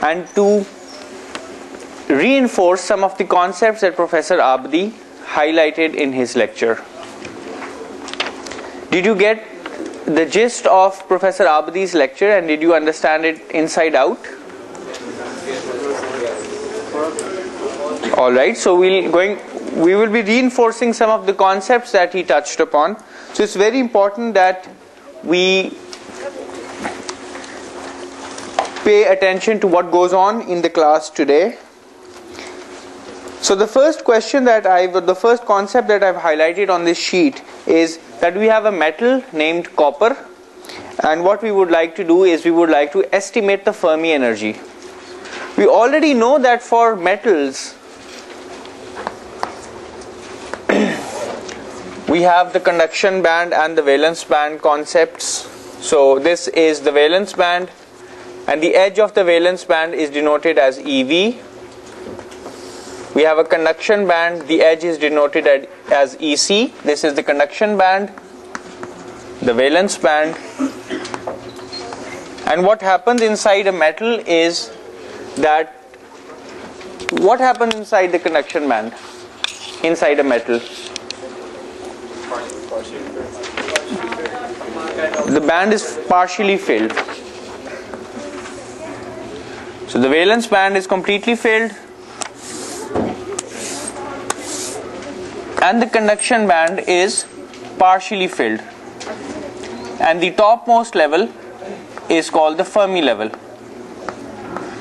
and to reinforce some of the concepts that Professor Abdi highlighted in his lecture. Did you get the gist of Professor Abdi's lecture, and did you understand it inside out? Alright, so we will be reinforcing some of the concepts that he touched upon. So it's very important that we pay attention to what goes on in the class today. So the first concept that I've highlighted on this sheet is that we have a metal named copper, and what we would like to do is we would like to estimate the Fermi energy. We already know that for metals we have the conduction band and the valence band concepts. So this is the valence band, and the edge of the valence band is denoted as EV. We have a conduction band, the edge is denoted as EC. This is the conduction band, the valence band. And what happens inside a metal is that, what happens inside the conduction band, inside a metal? The band is partially filled. So the valence band is completely filled, and the conduction band is partially filled, and the topmost level is called the Fermi level.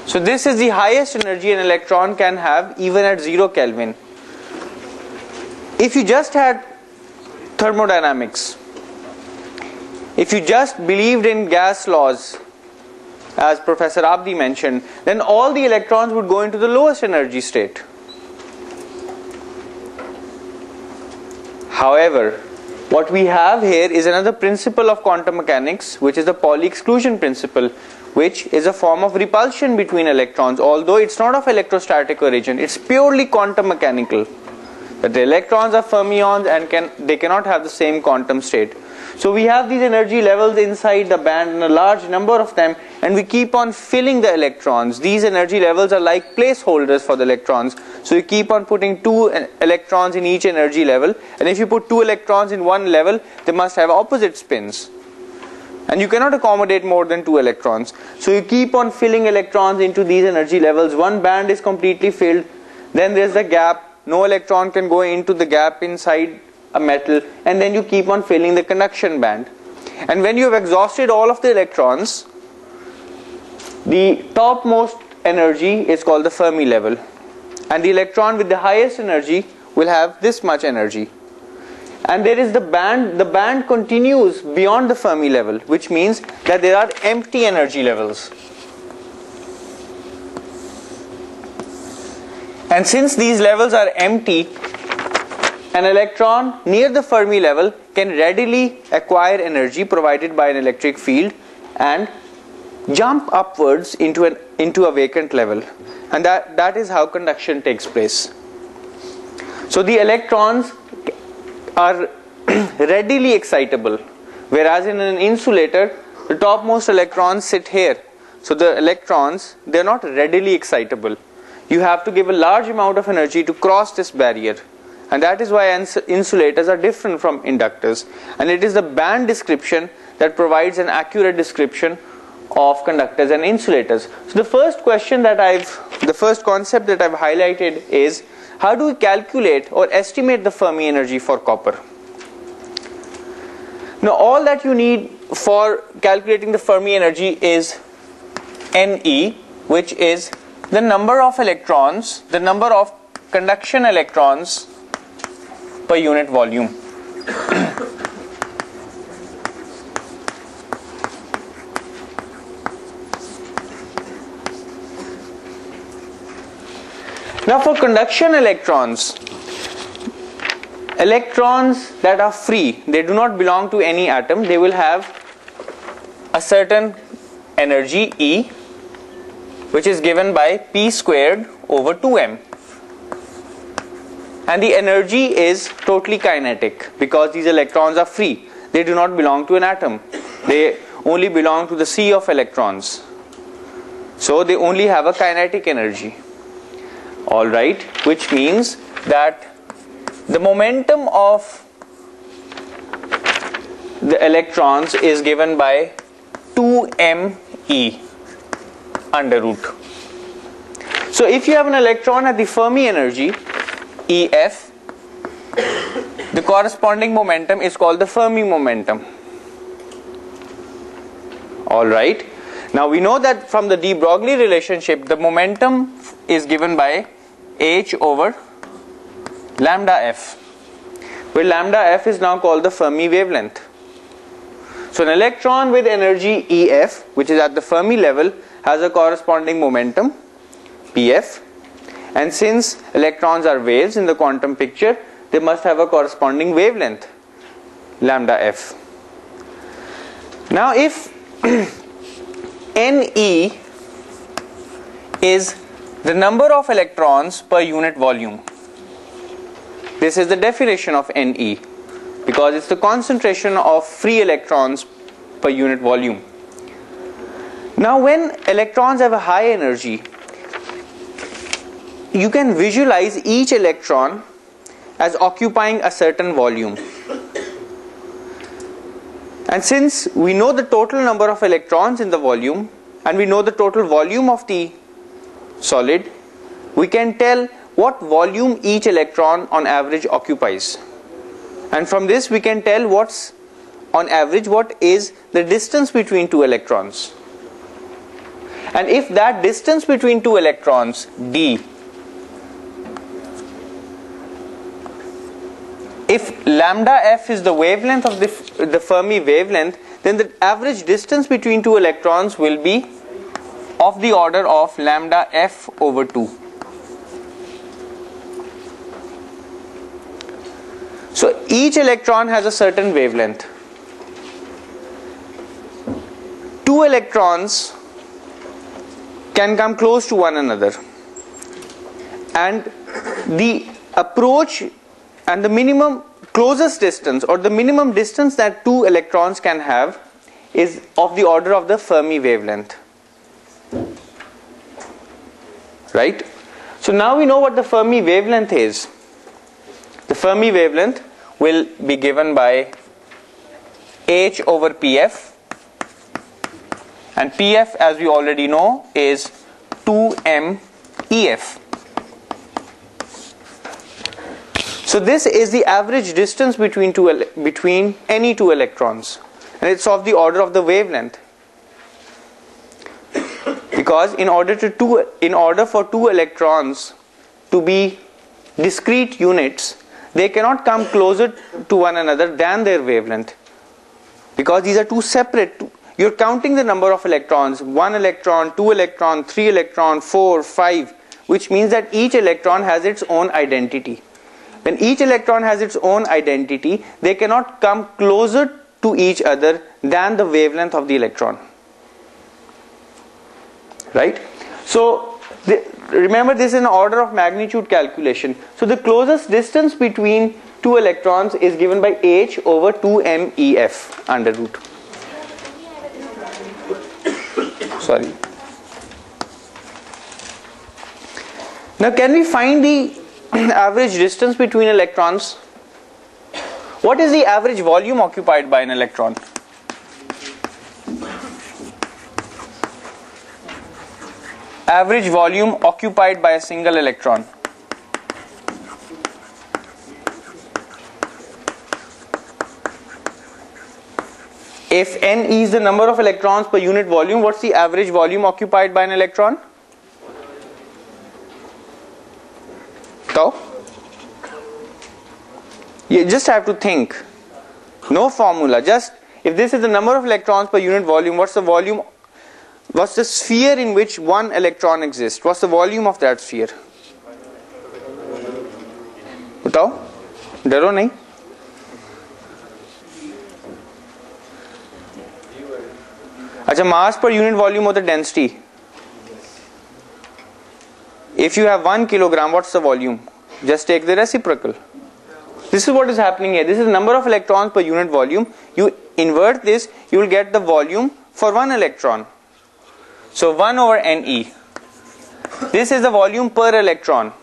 So this is the highest energy an electron can have even at 0 Kelvin. If you just had thermodynamics, if you just believed in gas laws, as Professor Abdi mentioned, then all the electrons would go into the lowest energy state. However, what we have here is another principle of quantum mechanics, which is the Pauli exclusion principle, which is a form of repulsion between electrons, although it's not of electrostatic origin, it's purely quantum mechanical. That the electrons are fermions and they cannot have the same quantum state. So we have these energy levels inside the band, and a large number of them, and we keep on filling the electrons. These energy levels are like placeholders for the electrons. So you keep on putting 2 electrons in each energy level, and if you put 2 electrons in one level, they must have opposite spins. And you cannot accommodate more than 2 electrons. So you keep on filling electrons into these energy levels. One band is completely filled, then there's the gap. No electron can go into the gap inside a metal, and then you keep on filling the conduction band. And when you have exhausted all of the electrons, the topmost energy is called the Fermi level, and the electron with the highest energy will have this much energy. And there is the band continues beyond the Fermi level, which means that there are empty energy levels. And since these levels are empty, an electron near the Fermi level can readily acquire energy provided by an electric field and jump upwards into a vacant level, and that is how conduction takes place. So the electrons are readily excitable, whereas in an insulator the topmost electrons sit here. So the electrons, they are not readily excitable. You have to give a large amount of energy to cross this barrier, and that is why insulators are different from inductors. And it is the band description that provides an accurate description of conductors and insulators. So the first concept that I've highlighted is, how do we calculate or estimate the Fermi energy for copper? Now all that you need for calculating the Fermi energy is Ne, which is the number of electrons, the number of conduction electrons per unit volume. Now for conduction electrons that are free, they do not belong to any atom, they will have a certain energy E, which is given by P squared over 2m. And the energy is totally kinetic because these electrons are free. They do not belong to an atom. They only belong to the sea of electrons. So they only have a kinetic energy. Alright, which means that the momentum of the electrons is given by 2me under root. So if you have an electron at the Fermi energy EF, the corresponding momentum is called the Fermi momentum. Alright, now we know that from the de Broglie relationship, the momentum is given by h over lambda f, where lambda f is now called the Fermi wavelength. So an electron with energy EF, which is at the Fermi level, has a corresponding momentum PF, and since electrons are waves in the quantum picture, they must have a corresponding wavelength lambda f. Now if Ne is the number of electrons per unit volume, this is the definition of Ne, because it's the concentration of free electrons per unit volume. Now when electrons have a high energy, you can visualize each electron as occupying a certain volume. And since we know the total number of electrons in the volume and we know the total volume of the solid, we can tell what volume each electron on average occupies. And from this we can tell what's on average what is the distance between two electrons. And if that distance between two electrons d, if lambda f is the wavelength of the Fermi wavelength, then the average distance between two electrons will be of the order of lambda f over 2. So each electron has a certain wavelength. Two electrons can come close to one another, and the approach and the minimum closest distance or the minimum distance that two electrons can have is of the order of the Fermi wavelength. Right? So now we know what the Fermi wavelength is. The Fermi wavelength will be given by h over pf, and pf, as we already know, is 2mEf. So this is the average distance between any two electrons, and it's of the order of the wavelength. Because in order for two electrons to be discrete units, they cannot come closer to one another than their wavelength, because these are two separate. You're counting the number of electrons: 1 electron, 2 electron, 3 electron, 4, 5, which means that each electron has its own identity. When each electron has its own identity, they cannot come closer to each other than the wavelength of the electron. Right? So remember, this is an order of magnitude calculation. So the closest distance between two electrons is given by h over 2mEf under root. Sorry. Now can we find the average distance between electrons? What is the average volume occupied by an electron? Average volume occupied by a single electron. If n is the number of electrons per unit volume, what's the average volume occupied by an electron? So, you just have to think. No formula. Just if this is the number of electrons per unit volume, what's the volume? What's the sphere in which one electron exists? What's the volume of that sphere? बताओ, डरो नहीं. अच्छा, mass per unit volume of the density. If you have 1 kilogram, what's the volume? Just take the reciprocal. This is what is happening here. This is the number of electrons per unit volume. You invert this, you will get the volume for 1 electron. So 1 over Ne. This is the volume per electron.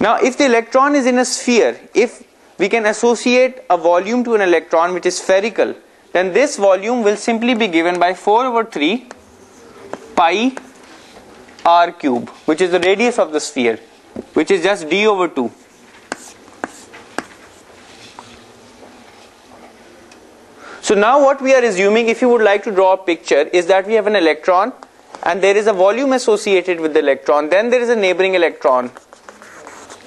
Now if the electron is in a sphere, if we can associate a volume to an electron which is spherical, then this volume will simply be given by 4 over 3 pi r cube, which is the radius of the sphere, which is just d over 2. So now what we are assuming, if you would like to draw a picture, is that we have an electron and there is a volume associated with the electron, then there is a neighboring electron,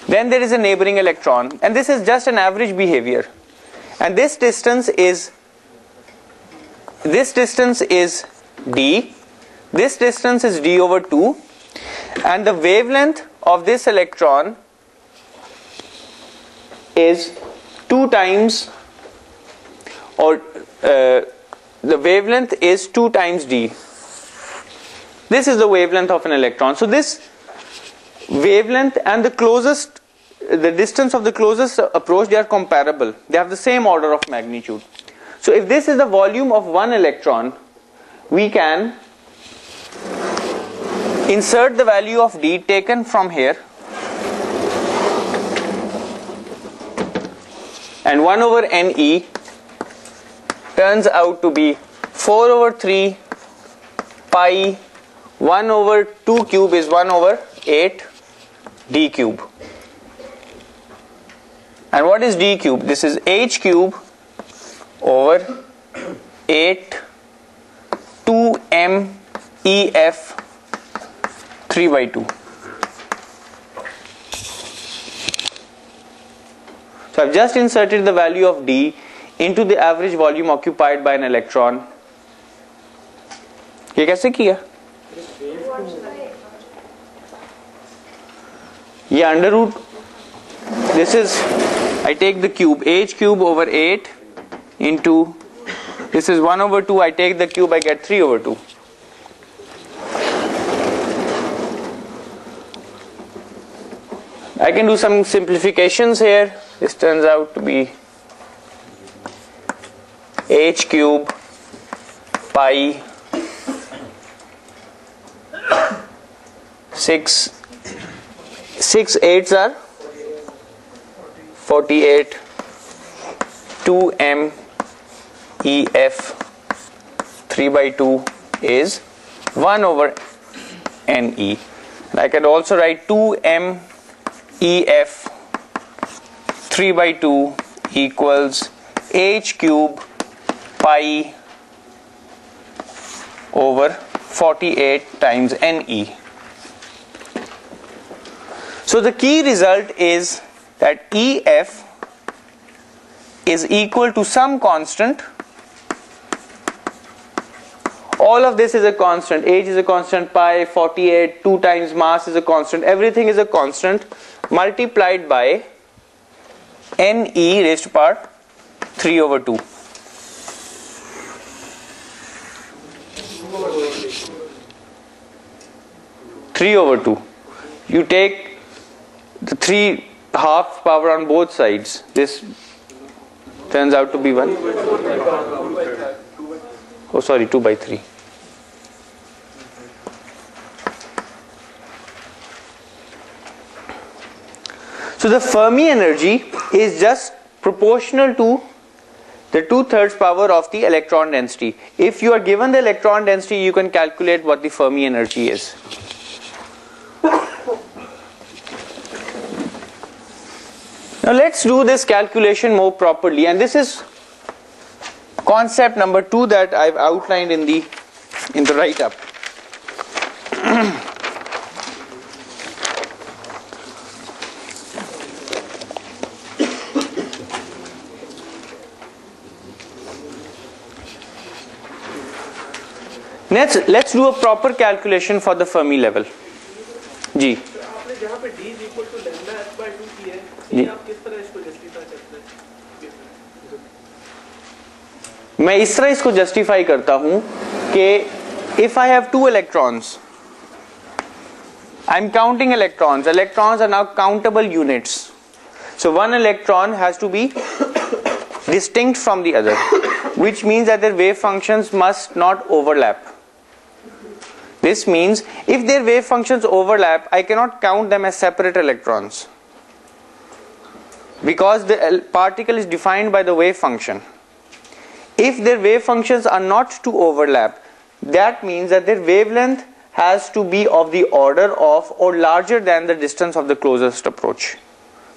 then there is a neighboring electron, and this is just an average behavior, and this distance is d, this distance is d over 2, and the wavelength of this electron is 2 times, or the wavelength is 2 times d. This is the wavelength of an electron. So this wavelength and the distance of the closest approach, they are comparable. They have the same order of magnitude. So if this is the volume of one electron, we can insert the value of d taken from here, and 1 over Ne turns out to be 4 over 3 pi 1 over 2 cube is 1 over 8 d cube. And what is d cube? This is h cube over 8 2m EF 3 by 2. So I've just inserted the value of d into the average volume occupied by an electron. ये कैसे किया? ये under root, this is, I take the cube, h cube over 8 into, this is 1 over 2, I take the cube, I get 3 over 2. I can do some simplifications here. This turns out to be h cube pi 6 8s are 48 2m EF 3 by 2 is 1 over Ne. And I can also write 2m EF 3 by 2 equals h cube pi over 48 times Ne. So the key result is that EF is equal to some constant. All of this is a constant. H is a constant, pi, 48, 2 times mass is a constant. Everything is a constant multiplied by Ne raised to power 3 over 2. Three over 2. You take the 3 half power on both sides. This turns out to be 1. Oh, sorry, 2 by 3. So the Fermi energy is just proportional to the 2/3 power of the electron density. If you are given the electron density, you can calculate what the Fermi energy is. Now let's do this calculation more properly, and this is concept number 2 that I've outlined in the write-up. Let's do a proper calculation for the Fermi level. जी आपने जहाँ पे d is equal to lambda h by 2 की है, ये आप किस तरह इसको justify करते हैं? मैं इस तरह इसको justify करता हूँ कि if I have 2 electrons, I'm counting electrons. Electrons are now countable units. So one electron has to be distinct from the other, which means that their wave functions must not overlap. This means if their wave functions overlap, I cannot count them as separate electrons, because the particle is defined by the wave function. If their wave functions are not to overlap, that means that their wavelength has to be of the order of or larger than the distance of the closest approach.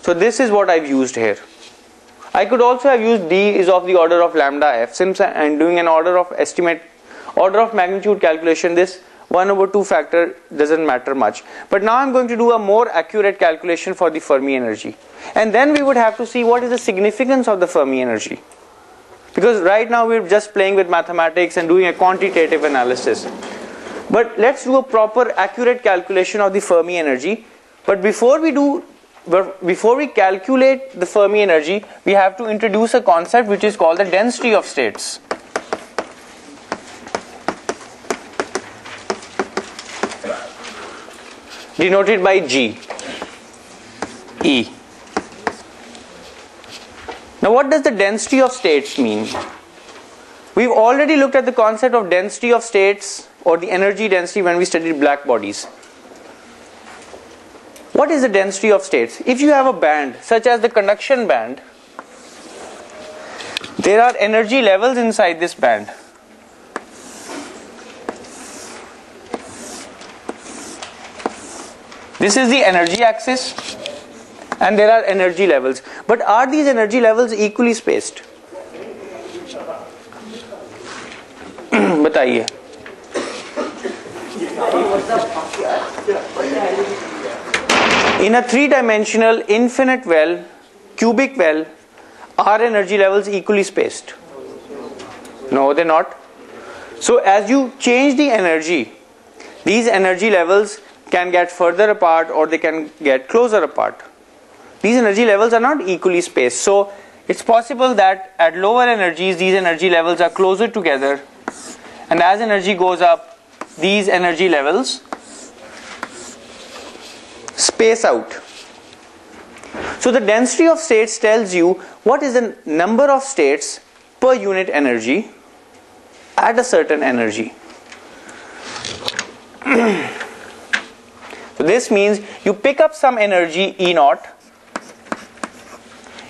So this is what I've used here. I could also have used d is of the order of lambda f. Since I'm doing an order of magnitude calculation, this 1/2 factor doesn't matter much. But now I'm going to do a more accurate calculation for the Fermi energy. And then we would have to see what is the significance of the Fermi energy. Because right now we're just playing with mathematics and doing a quantitative analysis. But let's do a proper accurate calculation of the Fermi energy. But before we calculate the Fermi energy, we have to introduce a concept which is called the density of states. Denoted by G, E. Now what does the density of states mean? We've already looked at the concept of density of states or the energy density when we studied black bodies. What is the density of states? If you have a band such as the conduction band, there are energy levels inside this band. This is the energy axis and there are energy levels. But are these energy levels equally spaced? बताइए. In a three-dimensional infinite well, cubic well, are energy levels equally spaced? No, they're not. So as you change the energy, these energy levels can get further apart or they can get closer apart. These energy levels are not equally spaced. So it's possible that at lower energies, these energy levels are closer together, and as energy goes up, these energy levels space out. So the density of states tells you what is the number of states per unit energy at a certain energy. So this means you pick up some energy E naught,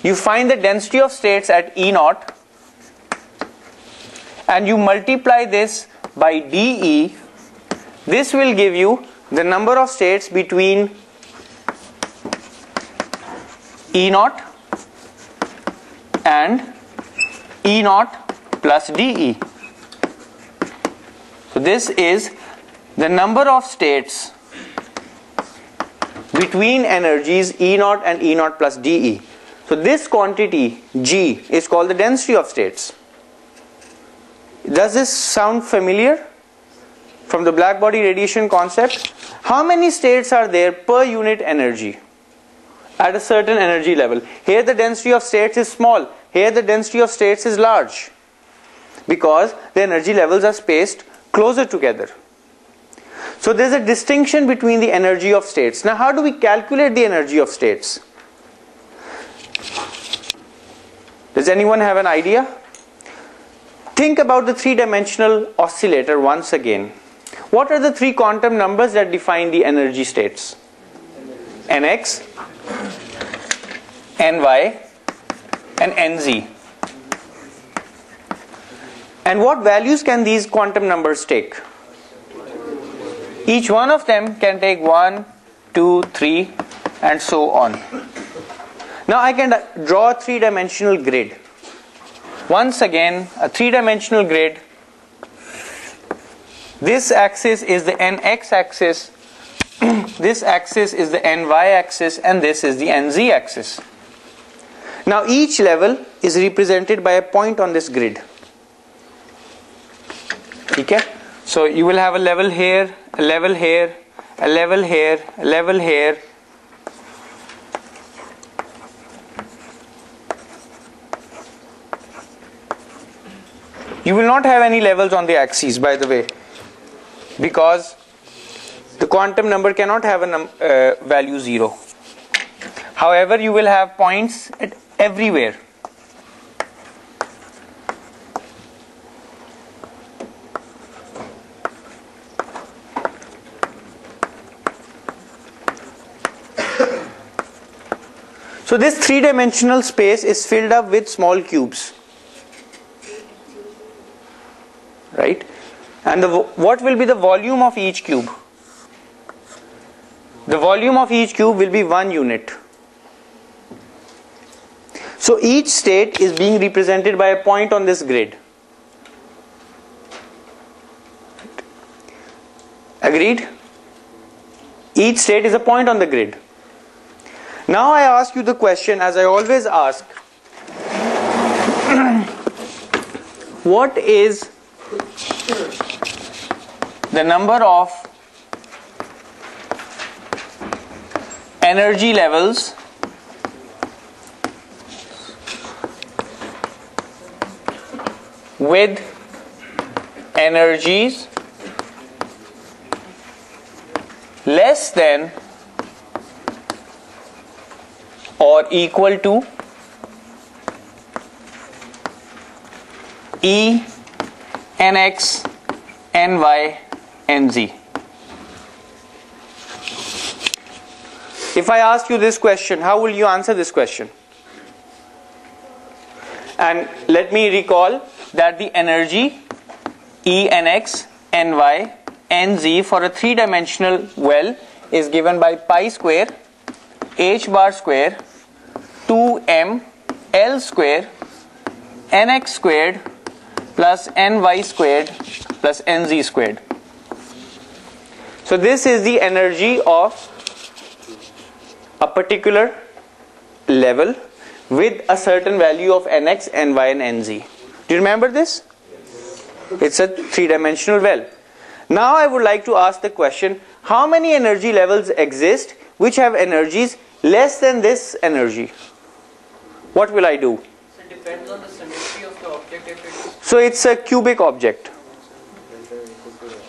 you find the density of states at E naught, and you multiply this by dE. This will give you the number of states between E naught and E naught plus dE. So this is the number of states between energies E naught and E naught plus dE. So this quantity G is called the density of states. Does this sound familiar from the black body radiation concept? How many states are there per unit energy at a certain energy level? Here the density of states is small, here the density of states is large, because the energy levels are spaced closer together. So there is a distinction between the energy of states. Now how do we calculate the energy of states? Does anyone have an idea? Think about the three-dimensional oscillator once again. What are the three quantum numbers that define the energy states? Nx, Ny, and Nz. And what values can these quantum numbers take? Each one of them can take 1, 2, 3, and so on. Now I can draw a three-dimensional grid. Once again, a three-dimensional grid. This axis is the Nx axis, this axis is the Ny axis, and this is the Nz axis. Now each level is represented by a point on this grid. Okay? So you will have a level here, a level here, a level here, a level here. You will not have any levels on the axes, by the way, because the quantum number cannot have a value 0. However, you will have points at everywhere. So this three-dimensional space is filled up with small cubes, right? And what will be the volume of each cube? The volume of each cube will be 1 unit. So each state is being represented by a point on this grid. Agreed? Each state is a point on the grid. Now I ask you the question, as I always ask, what is the number of energy levels with energies less than or equal to E, Nx, Ny, Nz. If I ask you this question, how will you answer this question? And let me recall that the energy E, Nx, Ny, Nz for a three-dimensional well is given by pi square h bar square 2m L square Nx squared plus Ny squared plus Nz squared. So this is the energy of a particular level with a certain value of Nx, Ny and Nz. Do you remember this? It's a three-dimensional well. Now I would like to ask the question, how many energy levels exist which have energies less than this energy? What will I do? So it depends on the symmetry of the object if it is. So it's a cubic object.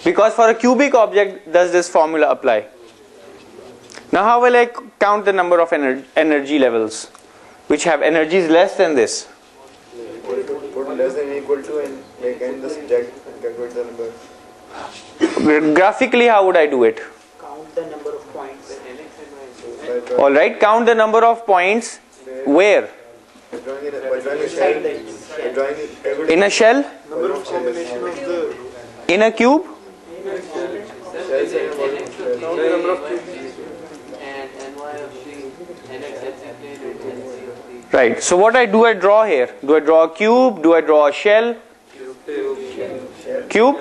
Because for a cubic object does this formula apply? Now how will I count the number of energy levels which have energies less than this? Put less than equal to and make n the subject and calculate the number. Graphically, how would I do it? Count the number of points. Alright, count the number of points where? By drawing a shell. By drawing it. In a shell? Number of combination of the In a cube? shells and number of cubes. And Ny of the Nx and Nz of Right, so what I draw here? Do I draw a cube? Do I draw a shell? Cube?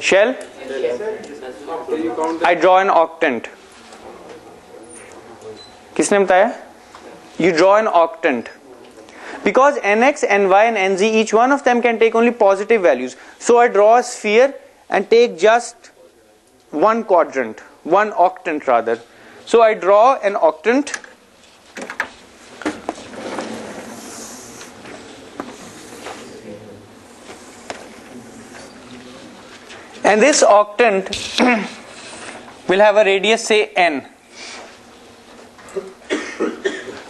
Shell? I draw an octant. किसने बताया? You draw an octant. Because Nx, Ny and Nz, each one of them can take only positive values. So I draw a sphere and take just one quadrant, one octant rather. So I draw an octant. And this octant will have a radius, say n,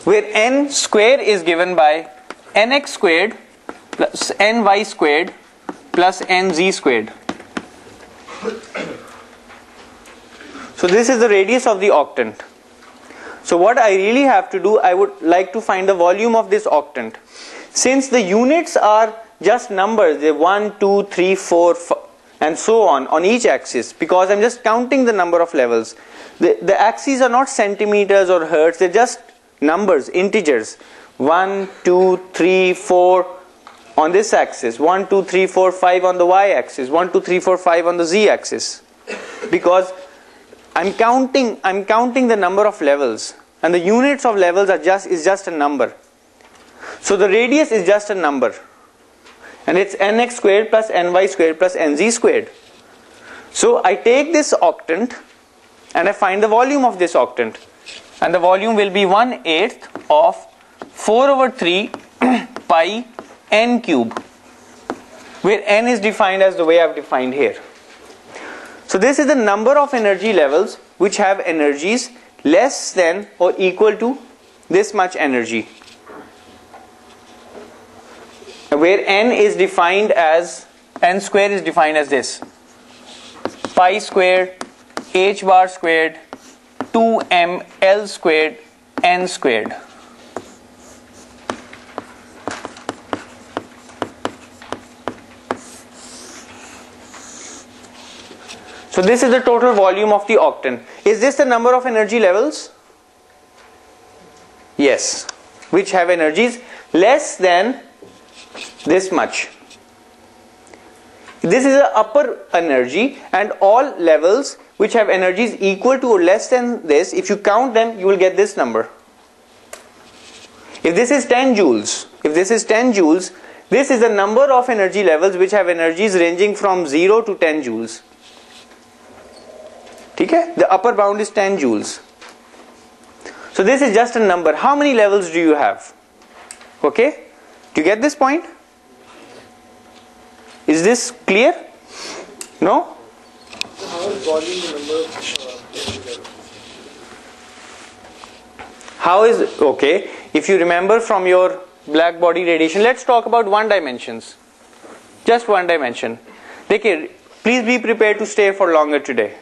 where n square is given by nx squared plus ny squared plus nz squared. So this is the radius of the octant. So what I really have to do, I would like to find the volume of this octant. Since the units are just numbers, they're 1, 2, 3, 4, 5, and so on each axis, because I'm just counting the number of levels. The axes are not centimeters or hertz, they're just numbers, integers. 1, 2, 3, 4 on this axis, 1, 2, 3, 4, 5 on the y-axis, 1, 2, 3, 4, 5 on the z-axis. Because I'm counting the number of levels, and the units of levels is just a number. So the radius is just a number. And it's nx squared plus ny squared plus nz squared. So I take this octant and I find the volume of this octant. And the volume will be 1/8 of 4/3 pi n cube, where n is defined as the way I've defined here. So this is the number of energy levels which have energies less than or equal to this much energy, where n is defined as, n square is defined as this: pi squared h bar squared 2mL squared n squared. So this is the total volume of the octant. Is this the number of energy levels? Yes, which have energies less than this much. This is the upper energy, and all levels which have energies equal to or less than this, if you count them, you will get this number. If this is 10 joules, this is the number of energy levels which have energies ranging from 0 to 10 joules. Okay? The upper bound is 10 joules. So this is just a number. How many levels do you have? Okay? Do you get this point? Is this clear? No? So how is volume the number of levels? How is, okay, if you remember from your black body radiation, let's talk about one dimensions. Just one dimension. Dekhiye, please be prepared to stay for longer today.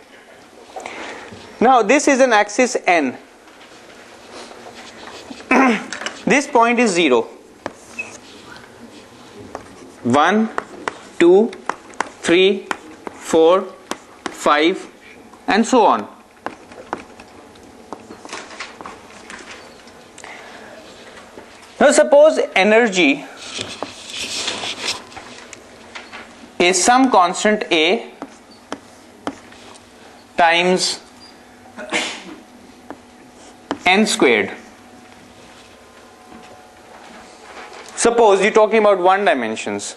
Now this is an axis n. This point is 0. 1, 2, 3, 4, 5 and so on. Now suppose energy is some constant A times n squared. Suppose you're talking about one dimensions.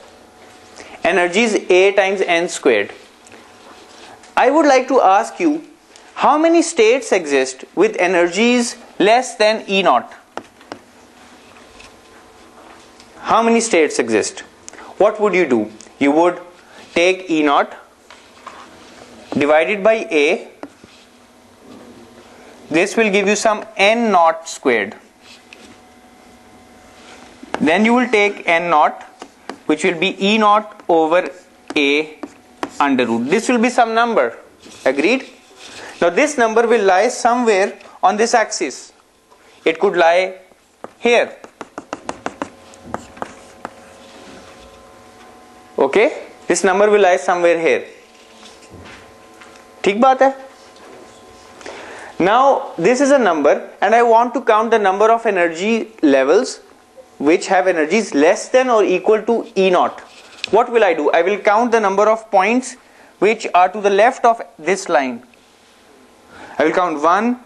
Energy is A times n squared. I would like to ask you, how many states exist with energies less than E naught? How many states exist? What would you do? You would take E naught divided by A. This will give you some n naught squared. Then you will take n naught, which will be E naught over A under root. This will be some number. Agreed? Now this number will lie somewhere on this axis. It could lie here. Okay? This number will lie somewhere here. ठीक बात है? Now this is a number, and I want to count the number of energy levels which have energies less than or equal to E naught. What will I do? I will count the number of points which are to the left of this line. I will count 1,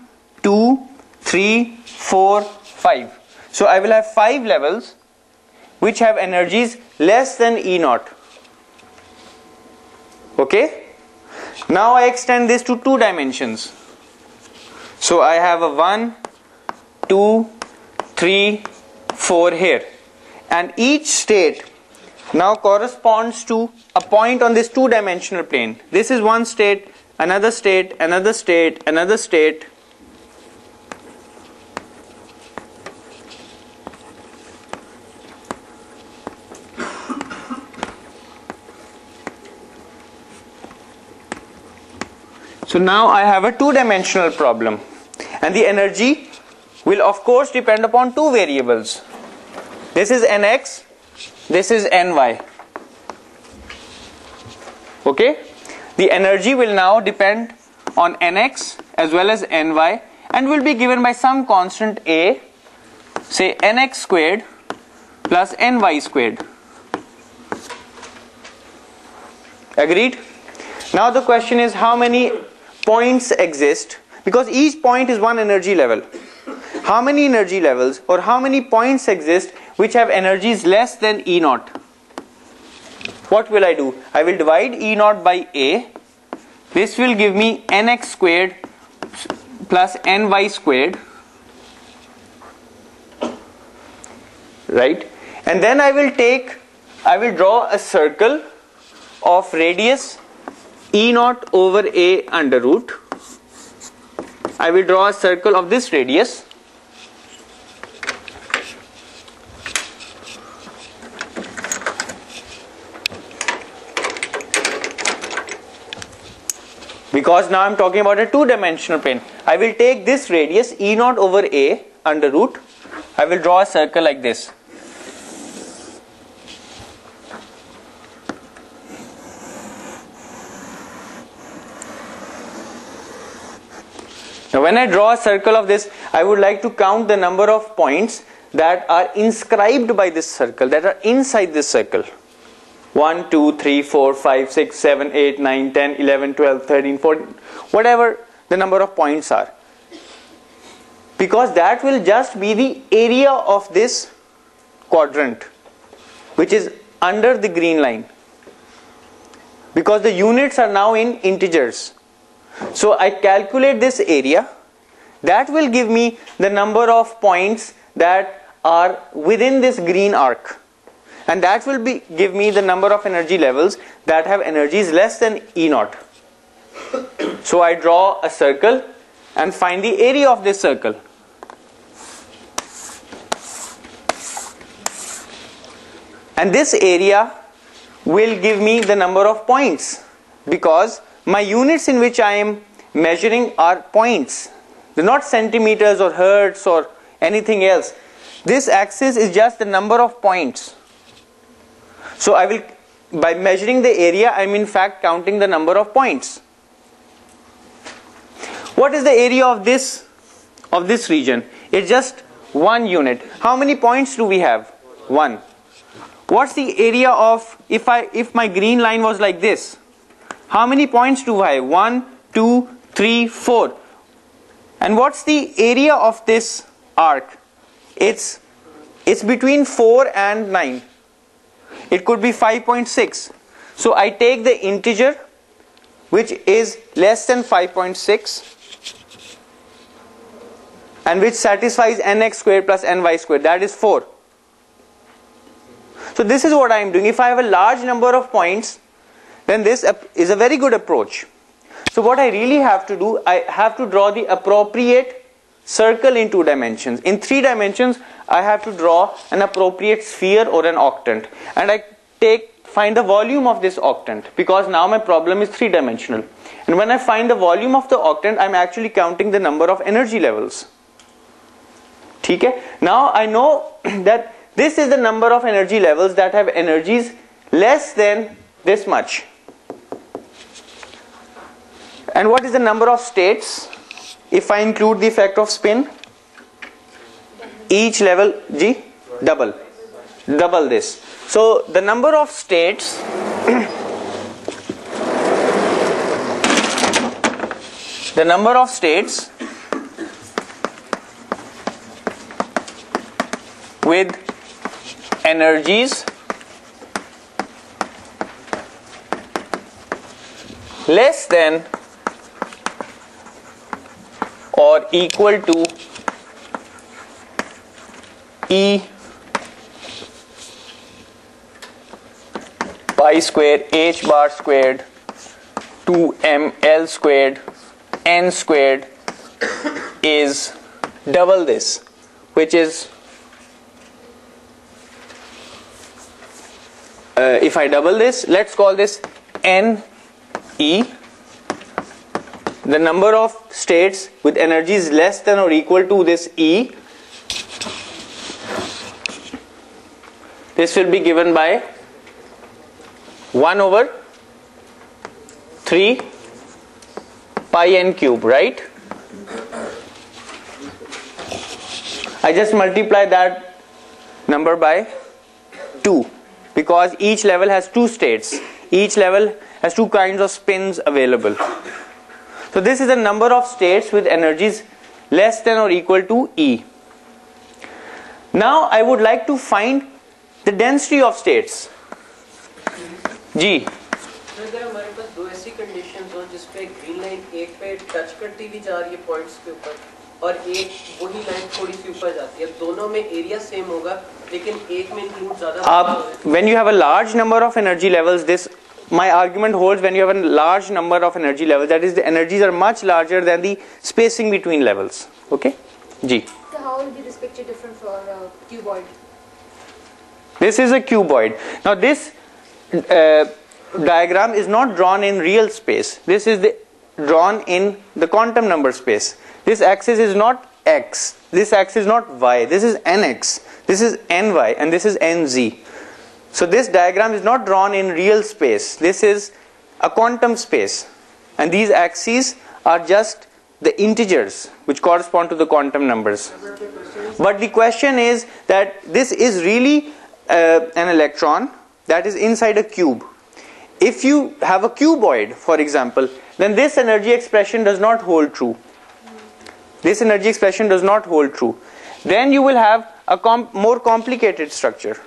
2, 3, 4, 5. So I will have 5 levels which have energies less than E naught. Okay? Now I extend this to 2 dimensions. So I have a 1, 2, 3, 4 here. And each state now corresponds to a point on this 2-dimensional plane. This is one state, another state, another state, another state. So now I have a 2-dimensional problem, and the energy will of course depend upon 2 variables. This is nx, this is ny. Okay? The energy will now depend on nx as well as ny, and will be given by some constant A, say nx squared plus ny squared. Agreed? Now the question is, how many points exist? Because each point is one energy level. How many energy levels or how many points exist which have energies less than E naught? What will I do? I will divide E naught by A. This will give me nx squared plus ny squared. Right? And then I will draw a circle of radius E naught over A under root. I will draw a circle of this radius. Because now I'm talking about a two-dimensional plane. I will take this radius E0 over A under root. I will draw a circle like this. Now when I draw a circle of this, I would like to count the number of points that are inscribed by this circle, that are inside this circle. 1, 2, 3, 4, 5, 6, 7, 8, 9, 10, 11, 12, 13, 14, whatever the number of points are. Because that will just be the area of this quadrant, which is under the green line. Because the units are now in integers. So I calculate this area. That will give me the number of points that are within this green arc. And that will give me the number of energy levels that have energies less than E0. So I draw a circle and find the area of this circle. And this area will give me the number of points, because my units in which I am measuring are points. They're not centimeters or hertz or anything else. This axis is just the number of points. So I will, by measuring the area, I am in fact counting the number of points. What is the area of this region? It's just 1 unit. How many points do we have? 1. What's the area of, if my green line was like this? How many points do I have? 1, 2, 3, 4. And what's the area of this arc? It's between 4 and 9. It could be 5.6. So I take the integer which is less than 5.6 and which satisfies nx squared plus ny squared, that is 4. So this is what I am doing. If I have a large number of points, then this is a very good approach. So what I really have to do, I have to draw the appropriate circle in 2 dimensions. In 3 dimensions, I have to draw an appropriate sphere or an octant. And I find the volume of this octant, because now my problem is 3-dimensional. And when I find the volume of the octant, I am actually counting the number of energy levels. Okay? Now I know that this is the number of energy levels that have energies less than this much. And what is the number of states if I include the effect of spin? Each level, double this. So the number of states with energies less than or equal to E pi square h bar squared 2m l squared n squared is double this, which is if I double this, let's call this n e, the number of states with energies less than or equal to this E. This will be given by 1 over 3 pi n cube, right? I just multiply that number by 2, because each level has 2 states. Each level has 2 kinds of spins available. So this is the number of states with energies less than or equal to E. Now I would like to find the density of states. G. अगर हमारे पास 2 ऐसी conditions हो जिसपे green line एक पे touch करती भी जा रही है पॉइंट्स के ऊपर और एक वही लाइन थोड़ी सी ऊपर जाती है, दोनों में एरिया सेम होगा लेकिन एक में इंक्लूड ज्यादा. When you have a large number of energy levels, this my argument holds when you have a large number of energy levels, that is the energies are much larger than the spacing between levels. Okay? G. So how will be this picture different for a cuboid? This is a cuboid. Now this diagram is not drawn in real space. This is the drawn in the quantum number space. This axis is not x, this axis is not y, this is nx, this is ny, and this is nz. So this diagram is not drawn in real space, this is a quantum space, and these axes are just the integers which correspond to the quantum numbers. But the question is that this is really an electron that is inside a cube. If you have a cuboid, for example, then this energy expression does not hold true. This energy expression does not hold true. Then you will have a more complicated structure,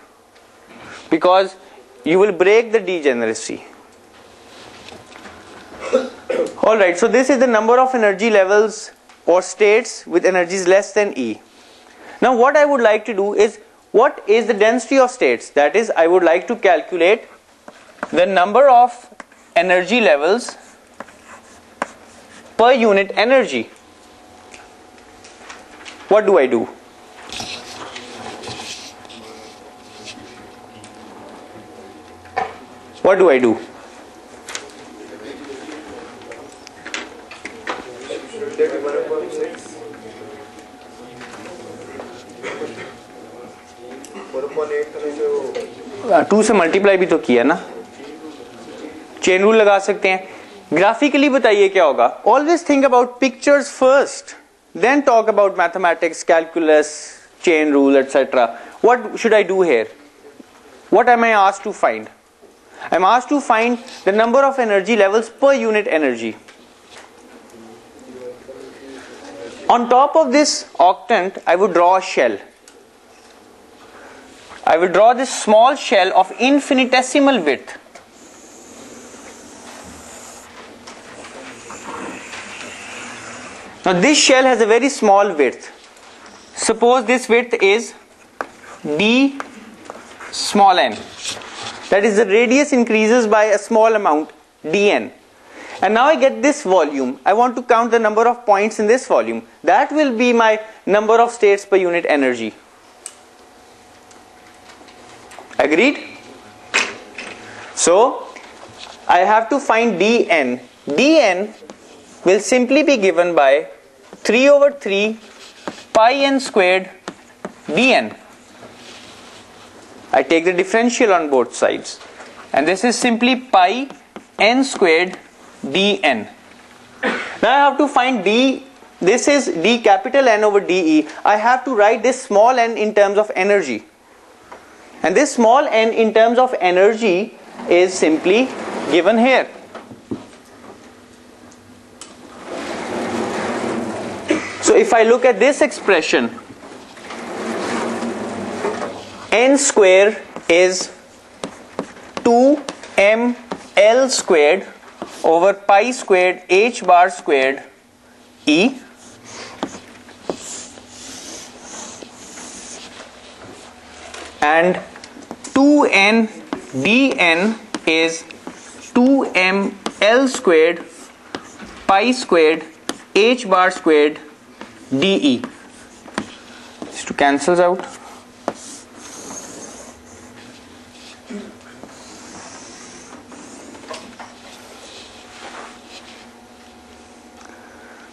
because you will break the degeneracy. Alright, so this is the number of energy levels or states with energies less than E. Now what I would like to do is, what is the density of states? That is, I would like to calculate the number of energy levels per unit energy. What do I do? What do I do? Two से multiply भी तो किया ना, chain rule लगा सकते हैं. Graphically बताइए क्या होगा. Always think about pictures first, then talk about mathematics, calculus, chain rule, etc. What should I do here? What am I asked to find? I am asked to find the number of energy levels per unit energy. On top of this octant, I would draw a shell. I will draw this small shell of infinitesimal width. Now this shell has a very small width. Suppose this width is d small n. That is, the radius increases by a small amount, dn. And now I get this volume. I want to count the number of points in this volume. That will be my number of states per unit energy. Agreed? So I have to find dn. dn will simply be given by 3 over 3 pi n squared dn. I take the differential on both sides, and this is simply pi n squared dn. Now I have to find d. This is d capital N over de. I have to write this small n in terms of energy, and this small n in terms of energy is simply given here. So if I look at this expression, n square is 2ml squared over pi squared h bar squared E, and 2n dn is 2ml squared pi squared h bar squared de. This two cancels out.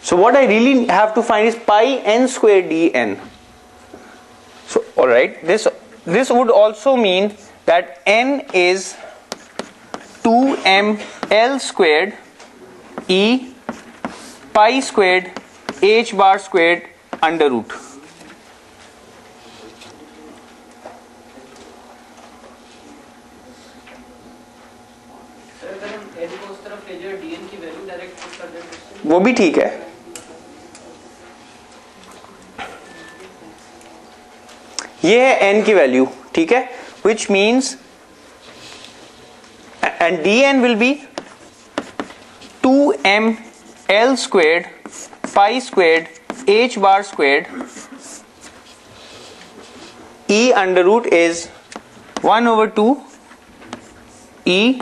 So what I really have to find is pi n square dn. So alright, this would also mean that n is 2ml squared E pi squared h bar squared under root. वो भी ठीक है. ये है n की value, ठीक है, which means, and dn will be 2ml squared pi squared h bar squared E under root is 1 over 2 E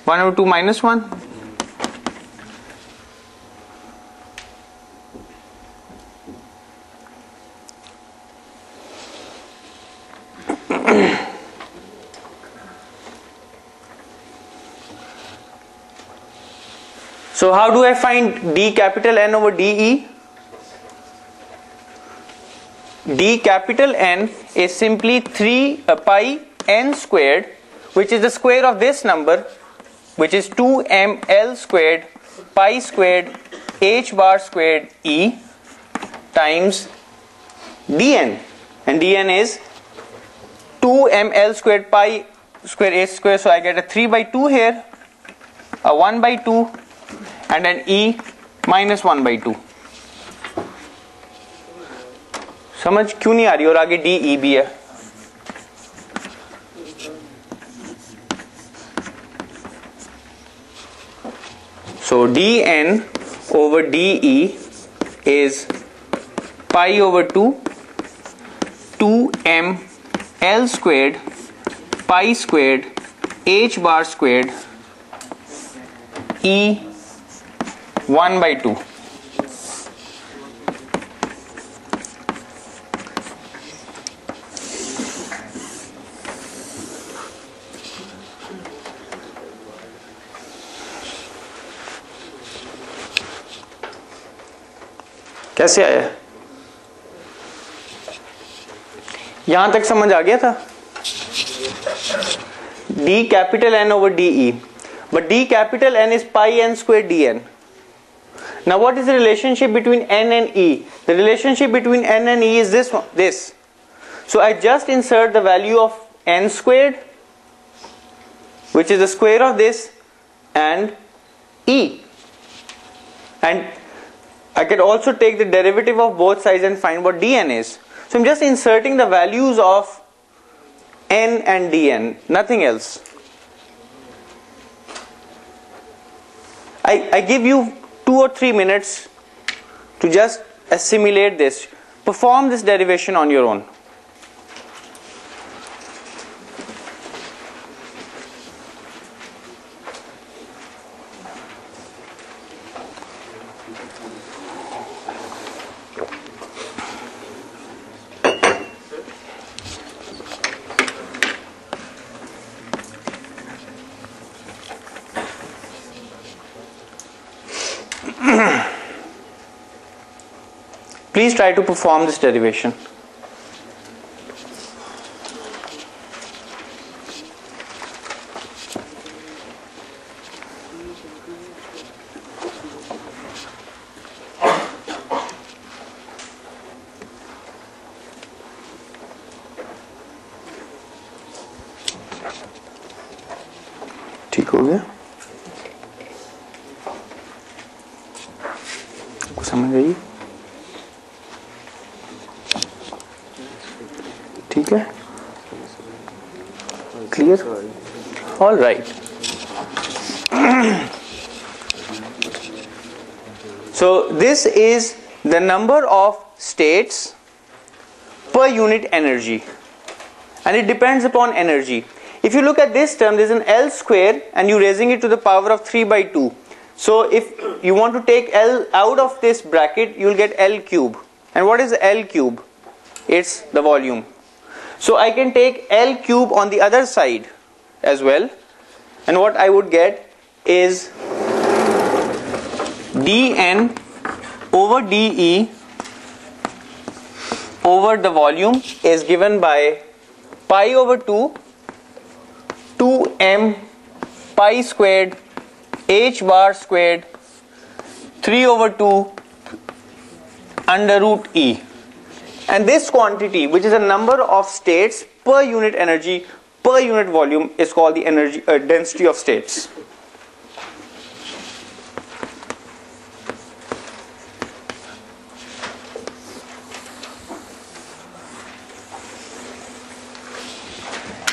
1 over 2 minus 1. So how do I find d capital N over dE? D capital N is simply 3 pi n squared, which is the square of this number, which is 2ml squared pi squared h bar squared E times dn, and dn is 2ml squared pi square h square, so I get a 3 by 2 here, a 1 by 2 and an E minus 1 by 2. समझ क्यों नहीं आ रही? और आगे D E भी है. So dn over de is pi over 2m L squared pi squared h bar squared E 1 by 2. कैसे आया? यहां तक समझ आ गया था? d capital N over de, but d capital N is pi n square dn. Now what is the relationship between n and e? The relationship between n and e is this one, this. So I just insert the value of n squared, which is the square of this, and e, and I can also take the derivative of both sides and find what dn is. So I'm just inserting the values of n and dn, nothing else. I give you 2 or 3 minutes to just assimilate this. Perform this derivation on your own. Please try to perform this derivation. ठीक हो गया? आपको समझ आई? ठीक है? Clear? All right. So this is the number of states per unit energy, and it depends upon energy. If you look at this term, there is an L square and you're raising it to the power of 3 by 2. So if you want to take L out of this bracket, you'll get L cube. And what is L cube? It's the volume. So I can take L cube on the other side as well, and what I would get is dn over de over the volume is given by pi over 2m pi squared h bar squared 3 over 2 under root e. And this quantity, which is a number of states per unit energy per unit volume, is called the energy density of states.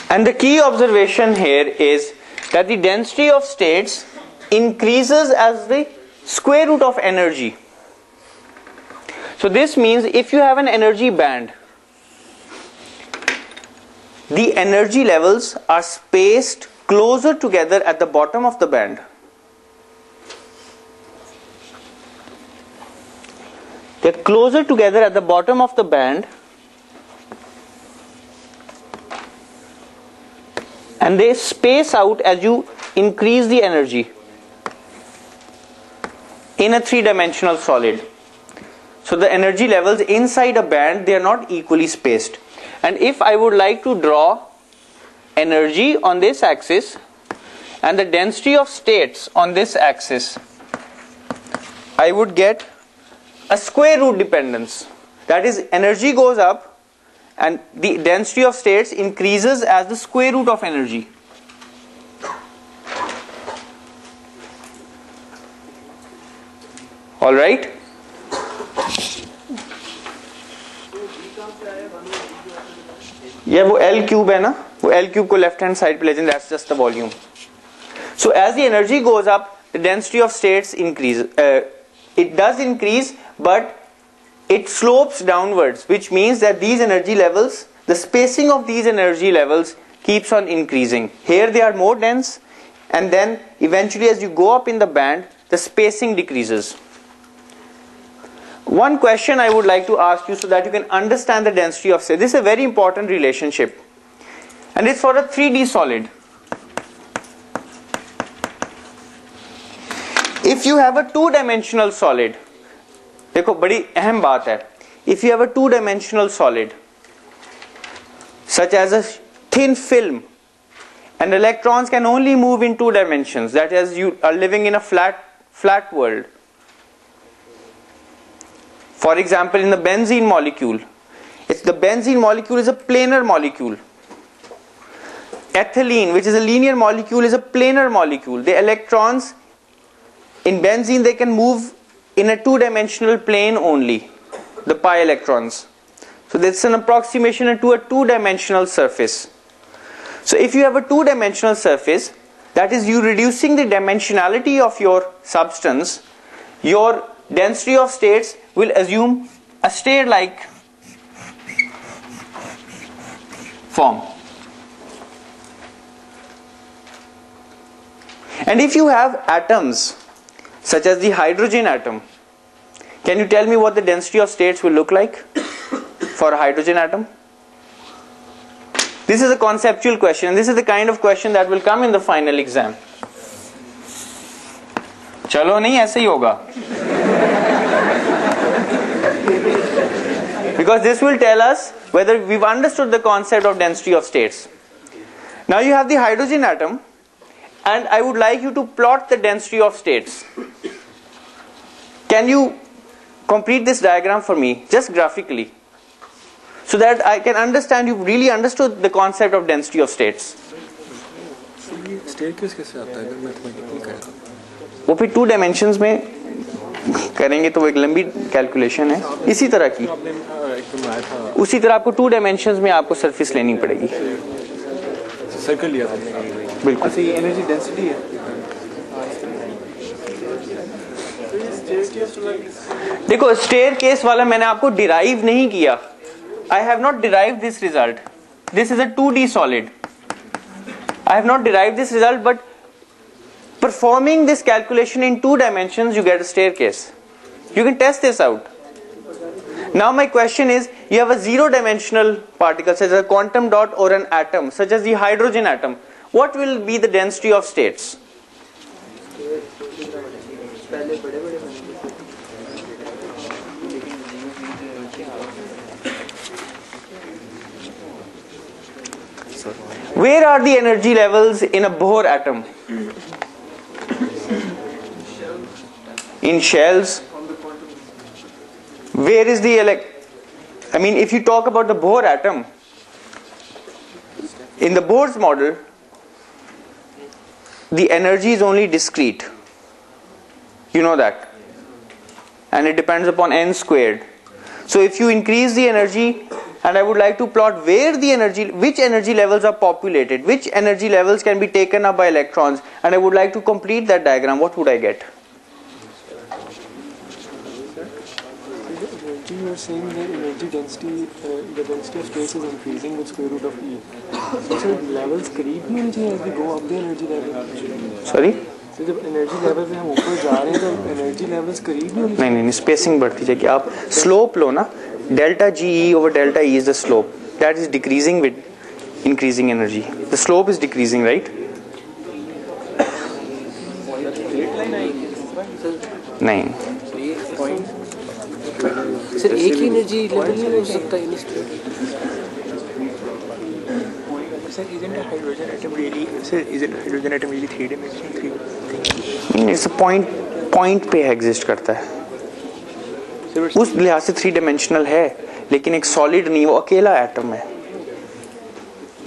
And the key observation here is that the density of states increases as the square root of energy. So this means if you have an energy band, the energy levels are spaced closer together at the bottom of the band. They're closer together at the bottom of the band, and they space out as you increase the energy. in a three-dimensional solid. So the energy levels inside a band, they are not equally spaced. And if I would like to draw energy on this axis and the density of states on this axis, I would get a square root dependence. That is, energy goes up and the density of states increases as the square root of energy. All right? Yeah, वो L cube है ना, वो L cube को left hand side पे ले जाएं, that's just the volume. So as the energy goes up, the density of states increases. It does increase, but it slopes downwards, which means that these energy levels, the spacing of these energy levels keeps on increasing. Here they are more dense, and then eventually as you go up in the band, the spacing decreases. One question I would like to ask you so that you can understand the density of states. This is a very important relationship, and it's for a 3D solid. If you have a two-dimensional solid, देखो बड़ी अहम बात है, if you have a two-dimensional solid such as a thin film, and electrons can only move in two dimensions, that is, you are living in a flat world. For example, in the benzene molecule, the benzene molecule is a planar molecule. Ethylene, which is a linear molecule, is a planar molecule. The electrons in benzene, they can move in a two-dimensional plane only, the pi electrons. So that's an approximation to a two-dimensional surface. So if you have a two-dimensional surface, that is, you reducing the dimensionality of your substance, your density of states will assume a stair-like form. And if you have atoms, such as the hydrogen atom, can you tell me what the density of states will look like for a hydrogen atom? This is a conceptual question, and this is the kind of question that will come in the final exam. चलो नहीं ऐसे ही होगा. Because this will tell us whether we've understood the concept of density of states. Now you have the hydrogen atom, and I would like you to plot the density of states. Can you complete this diagram for me, just graphically, so that I can understand you've really understood the concept of density of states? Staircase कैसे आता है अगर mathematically करें? वो फिर to dimensions में करेंगे तो वो एक लंबी कैलकुलेशन है, इसी तरह की, उसी तरह आपको टू डायमेंशंस में आपको सरफेस लेनी पड़ेगी. सर्कल लिया था बिल्कुल. ये एनर्जी डेंसिटी है. देखो स्टेयर केस वाला मैंने आपको डिराइव नहीं किया. I have not derived this result. This is a 2D solid. I have not derived this result, but performing this calculation in two dimensions, you get a staircase. You can test this out. Now my question is, you have a zero-dimensional particle such as a quantum dot or an atom such as the hydrogen atom. What will be the density of states? Where are the energy levels in a Bohr atom? In shells. Where is the I mean, if you talk about the Bohr atom, in the Bohr's model, the energy is only discrete. You know that. And it depends upon n squared. So if you increase the energy, and I would like to plot where the energy, which energy levels are populated, which energy levels can be taken up by electrons, and I would like to complete that diagram, what would I get? You are saying that energy density, the density of space is increasing with square root of E. So levels करीब नहीं होने चाहिए as we go up the energy level. Sorry? So जब energy level पे हम ऊपर जा रहे हैं तो energy levels करीब नहीं होने चाहिए. नहीं spacing बढ़ती जाएगी. आप slope लो ना, delta GE over delta E is the slope. That is decreasing with increasing energy. The slope is decreasing, right? नहीं, सर एक ही एनर्जी लेवल नहीं हो सकता इन state? Sir, isn't a hydrogen atom really? Sir, isn't a hydrogen atom really three-dimensional thing? It's point पे exist करता है, उस लिहाज से 3 डायमेंशनल है, लेकिन एक सॉलिड नहीं, वो अकेला एटम है,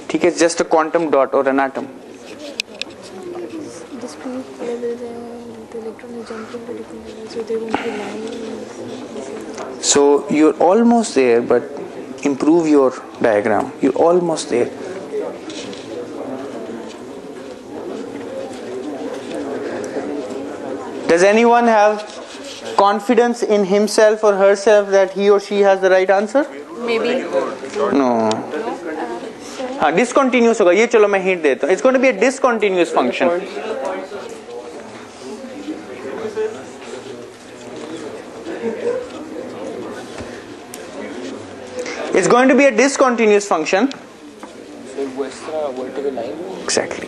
ठीक है, जस्ट अ क्वांटम डॉट और an atom. So you're almost there, but improve your diagram. You're almost there. Does anyone have confidence in himself or herself that he or she has the right answer? Maybe. No. हाँ, discontinuous होगा ये, चलो मैं hint देता हूँ. It's going to be a discontinuous function. It's going to be a discontinuous function. Sir वो इस तरह vertical line. Exactly.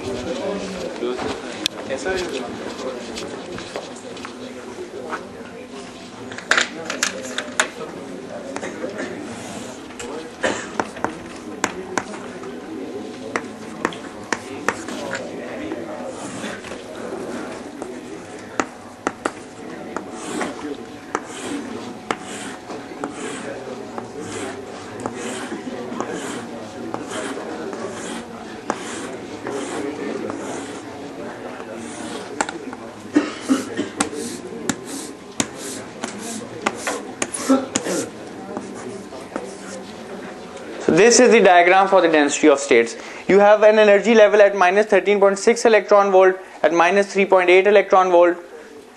This is the diagram for the density of states. You have an energy level at minus 13.6 electron volt, at minus 3.8 electron volt,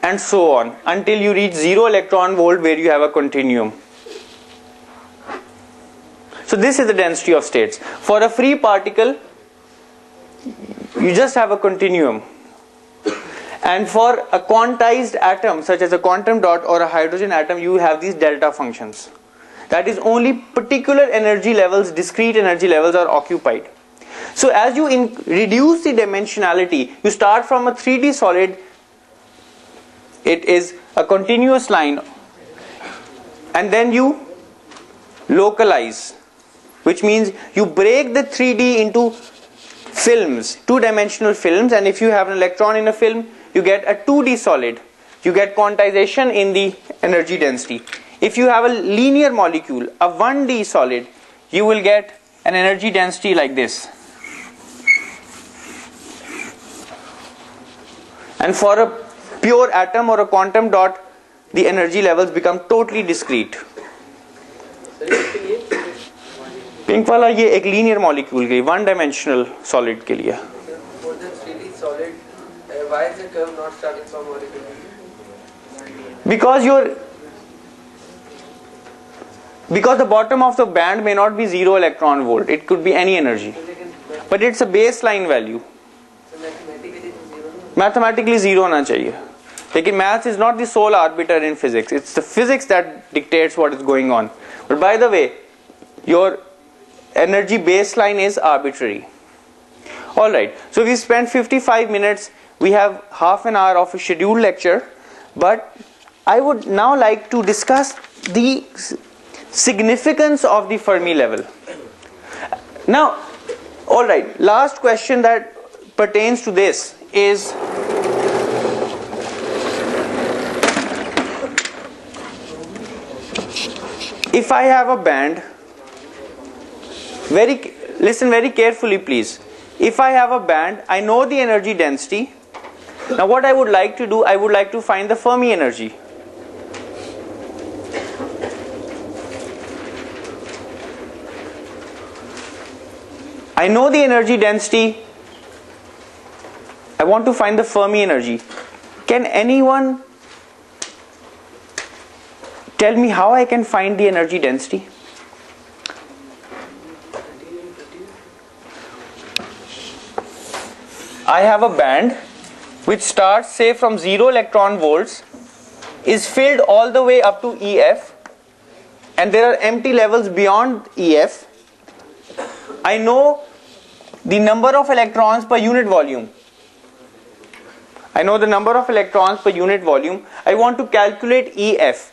and so on until you reach 0 electron volt where you have a continuum. So this is the density of states. For a free particle, you just have a continuum. And for a quantized atom such as a quantum dot or a hydrogen atom, you have these delta functions. That is, only particular energy levels, discrete energy levels are occupied. So as you reduce the dimensionality, you start from a 3D solid, it is a continuous line, and then you localize, which means you break the 3D into films, 2-dimensional films, and if you have an electron in a film, you get a 2D solid. You get quantization in the energy density. If you have a linear molecule, a 1D solid, you will get an energy density like this. And for a pure atom or a quantum dot, the energy levels become totally discrete. Pink वाला ये एक linear molecule के 1-dimensional solid के लिए. For the 3D solid, why is the curve not starting from horizontal? Because the bottom of the band may not be 0 electron volt, it could be any energy, but it's a baseline value. Mathematically 0 होना चाहिए, लेकिन maths is not the sole arbiter in physics, it's the physics that dictates what is going on. But by the way, your energy baseline is arbitrary. Alright, so we spent 55 minutes, we have half an hour of a scheduled lecture, but I would now like to discuss the significance of the Fermi level. Now, alright, last question that pertains to this is, if I have a band, listen very carefully please. If I have a band, I know the energy density. Now what I would like to do, I would like to find the Fermi energy. I know the energy density. I want to find the Fermi energy. Can anyone tell me how I can find the energy density? I have a band which starts, say, from 0 electron volts, is filled all the way up to EF, and there are empty levels beyond EF. I know the number of electrons per unit volume. I know the number of electrons per unit volume. I want to calculate EF.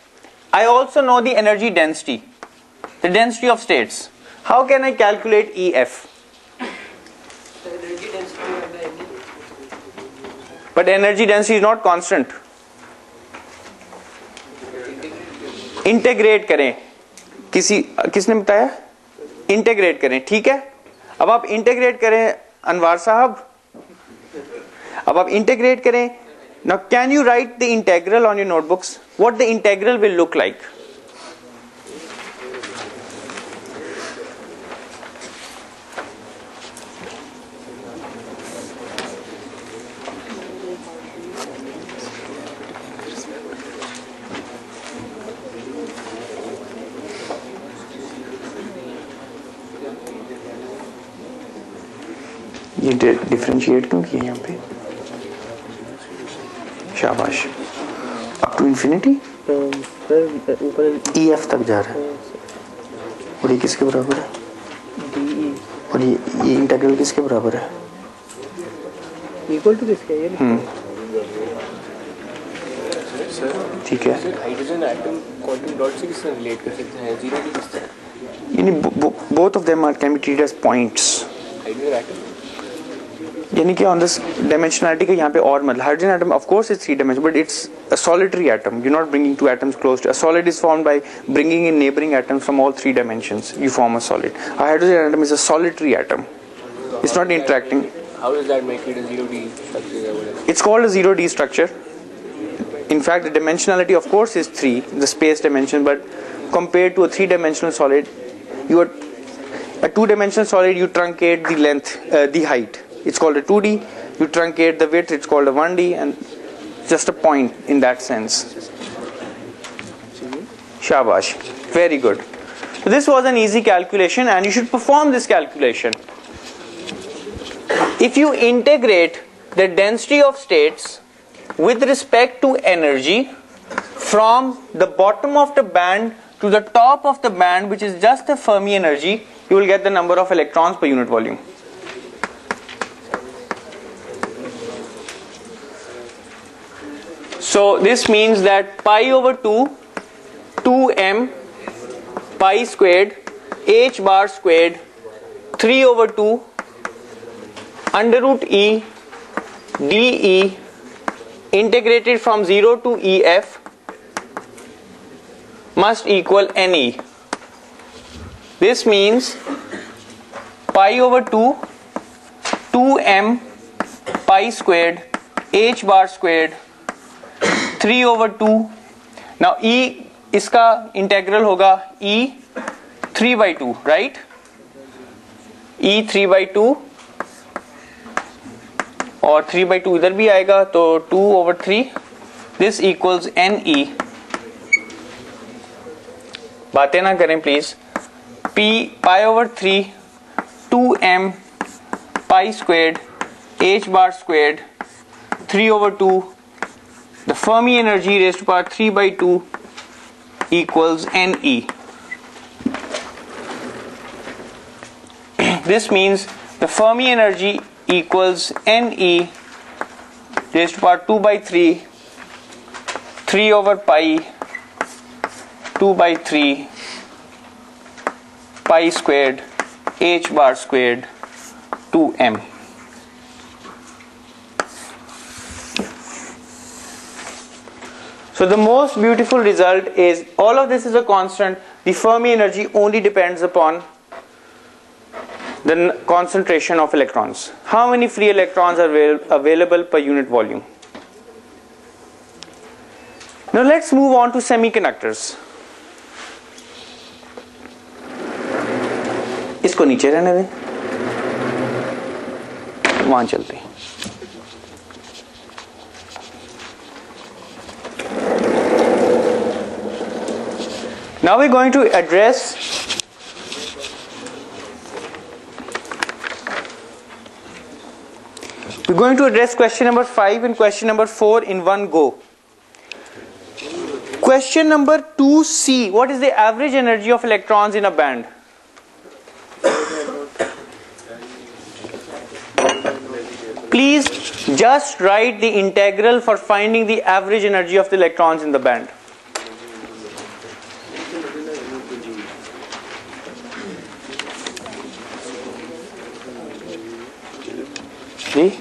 I also know the energy density, the density of states. How can I calculate EF? The energy density of the energy. But energy density is not constant. Integrate करें, किसने बताया? Integrate करें, ठीक है. अब आप integrate करें अनवार साहब, अब आप इंटेग्रेट करें. Now can you write the integral on your notebooks? What the integral will look like? ये डिफरेंशिएट क्यों किया यहाँ पे? शाबाश. Up to infinity e f तक जा रहा है. और ये किसके बराबर है? और ये इंटीग्रल किसके बराबर है? इक्वल टू किसके है ये? ठीक है. हाइड्रोजन एटम क्वांटम डॉट से किससे रिलेट कर सकते हैं? जीरो की किससे? यानी both of them can be treated as points. Hydrogen atom यानी कि ऑन दिस dimensionality का यहाँ पे और मतलब hydrogen atom of course is 3 dimensional but it's a solitary atom. You're not bringing two atoms close to. A solid is formed by bringing in neighboring atoms from all 3 dimensions. You form a solid. A hydrogen atom is a solitary atom. It's not interacting. How does that make it a 0D structure or whatever? It's called a 0D structure. In fact, the dimensionality of course is 3, the space dimension, but compared to a 3-dimensional solid, a 2-dimensional solid you truncate the length, the height. It's called a 2D. You truncate the width, it's called a 1D, and just a point in that sense. Shabash. Very good. So this was an easy calculation and you should perform this calculation. If you integrate the density of states with respect to energy from the bottom of the band to the top of the band, which is just the Fermi energy, you will get the number of electrons per unit volume. So this means that pi over 2 2m pi squared h bar squared 3 over 2 under root e dE integrated from 0 to EF must equal NE. This means pi over 2 2m pi squared h bar squared 3 over 2. Now E इसका integral होगा E 3 by 2, right? E 3 by 2 और 3 by 2 इधर भी आएगा तो 2 over 3. This equals NE. बातें ना करें please. pi over 3 2m pi squared h bar squared 3 over 2. The Fermi energy raised to power 3 by 2 equals NE. This means the Fermi energy equals NE raised to power 2 by 3 3 over pi 2 by 3 pi squared h bar squared 2m. So the most beautiful result is all of this is a constant. The Fermi energy only depends upon the concentration of electrons. How many free electrons are available per unit volume? Now let's move on to semiconductors. इसको नीचे रहने दें, वहां चलते हैं. Now we're going to address question number 5 and question number 4 in one go. Question number 2C. What is the average energy of electrons in a band? Please Just write the integral for finding the average energy of the electrons in the band. See?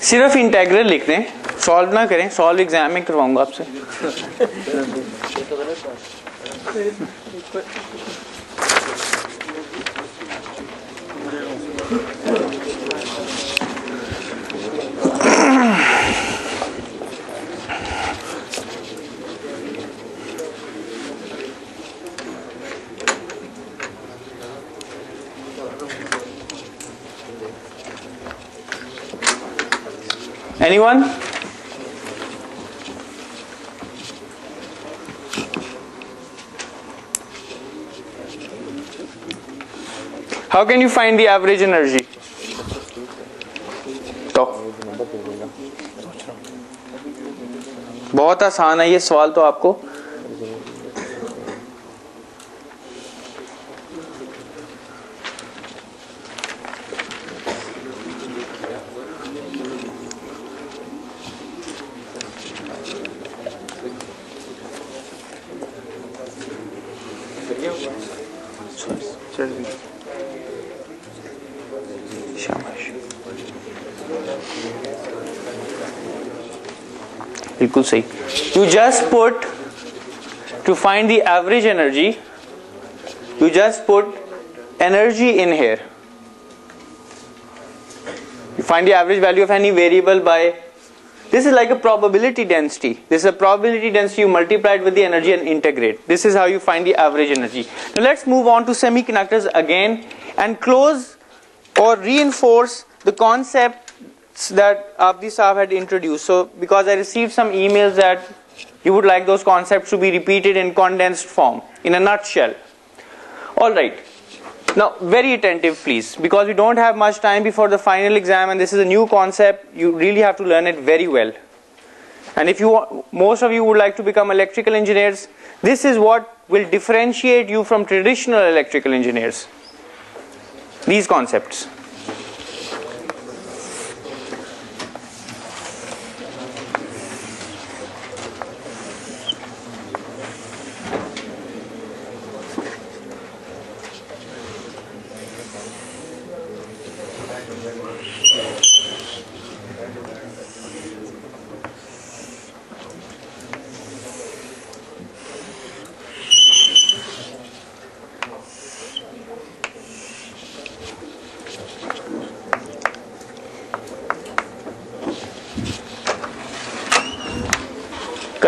सिर्फ integral लिख दें, solve ना करें, solve exam में करवाऊंगा आपसे. Anyone? How can you find the average energy? तो बहुत आसान है ये सवाल तो आपको. बिल्कुल सही. You just put, to find the average energy, you just put energy in here. You find the average value of any variable by, this is like a probability density. This is a probability density, you multiply it with the energy and integrate. This is how you find the average energy. Now let's move on to semiconductors again and close or reinforce the concept that Abdi Saab had introduced. So because I received some emails that you would like those concepts to be repeated in condensed form, in a nutshell. Alright, now very attentive please, because we don't have much time before the final exam and this is a new concept. You really have to learn it very well. And if you, most of you would like to become electrical engineers, this is what will differentiate you from traditional electrical engineers. These concepts.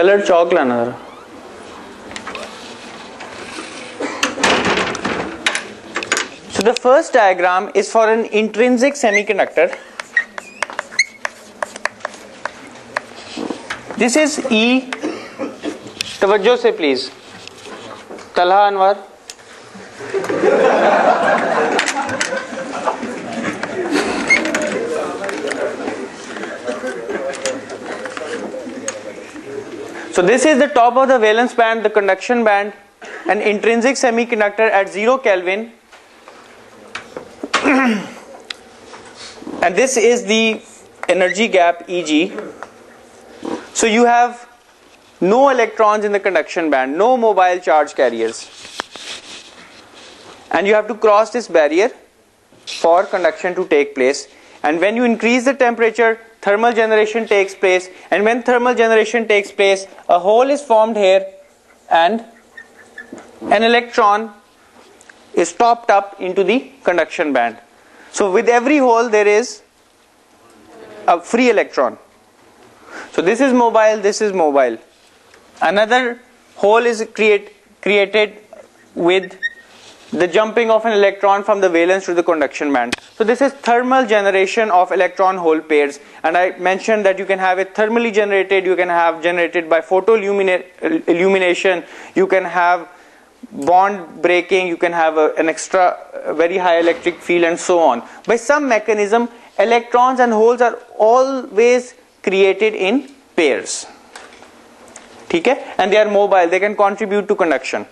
Colored chalk लाना जरा. So the first diagram is for an intrinsic semiconductor. This is E. तवज्जो से please. Talha Anwar. So this is the top of the valence band, the conduction band, an intrinsic semiconductor at 0 Kelvin. And this is the energy gap Eg. So you have no electrons in the conduction band, no mobile charge carriers. And you have to cross this barrier for conduction to take place. And when you increase the temperature, thermal generation takes place, and when thermal generation takes place, a hole is formed here and an electron is topped up into the conduction band. So with every hole there is a free electron. So this is mobile, this is mobile. Another hole is created with the jumping of an electron from the valence to the conduction band. So this is thermal generation of electron hole pairs, and I mentioned that you can have it thermally generated, you can have generated by photoillumination, you can have bond breaking, you can have an extra very high electric field and so on. By some mechanism, electrons and holes are always created in pairs. Okay? And they are mobile, they can contribute to conduction.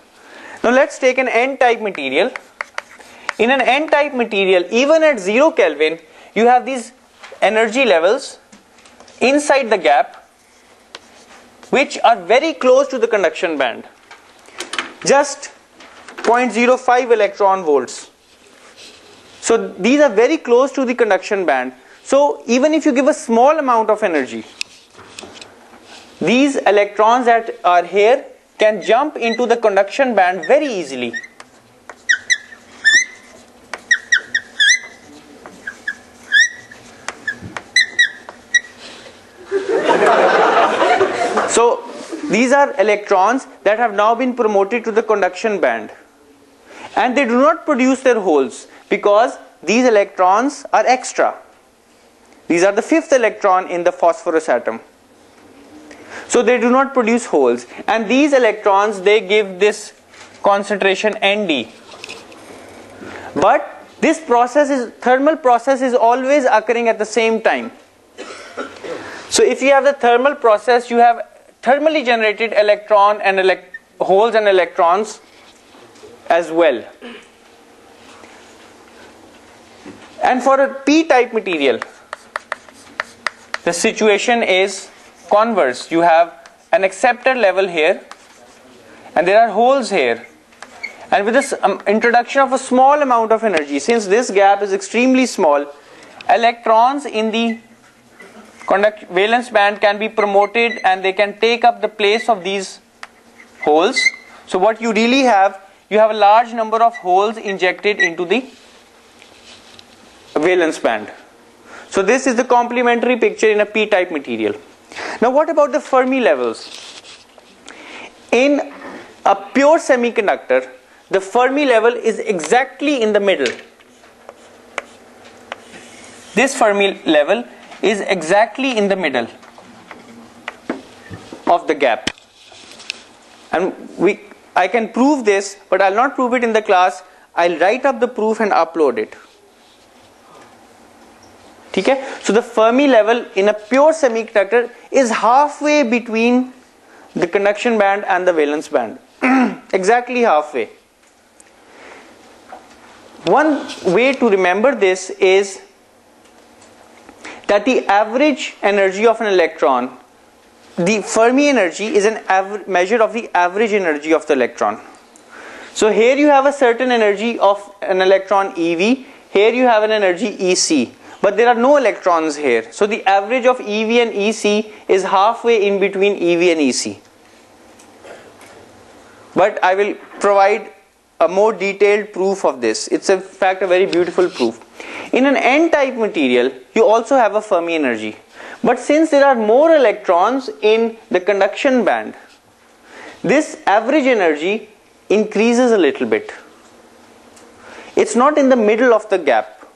Now let's take an n-type material. In an n-type material, even at 0 Kelvin, you have these energy levels inside the gap which are very close to the conduction band. Just 0.05 electron volts. So these are very close to the conduction band. So even if you give a small amount of energy, these electrons that are here can jump into the conduction band very easily. So these are electrons that have now been promoted to the conduction band, and they do not produce their holes because these electrons are extra. These are the 5th electron in the phosphorus atom. So they do not produce holes, and these electrons, they give this concentration Nd. But this thermal process is always occurring at the same time. So if you have the thermal process, you have thermally generated electron and holes and electrons as well. And for a p-type material, the situation is converse. You have an acceptor level here, and there are holes here. And with this introduction of a small amount of energy, since this gap is extremely small, electrons in the valence band can be promoted and they can take up the place of these holes. So what you really have, you have a large number of holes injected into the valence band. So this is the complementary picture in a p-type material. Now what about the Fermi levels? In a pure semiconductor, the Fermi level is exactly in the middle. This Fermi level is exactly in the middle of the gap. And I can prove this, but I'll not prove it in the class. I'll write up the proof and upload it. Okay? So the Fermi level in a pure semiconductor is halfway between the conduction band and the valence band. Exactly halfway. One way to remember this is that the average energy of an electron, the Fermi energy is an measure of the average energy of the electron. So here you have a certain energy of an electron EV, here you have an energy EC, but there are no electrons here. So the average of EV and EC is halfway in between EV and EC. But I will provide a more detailed proof of this. It's in fact a very beautiful proof. In an n-type material, you also have a Fermi energy. But since there are more electrons in the conduction band, this average energy increases a little bit. It's not in the middle of the gap.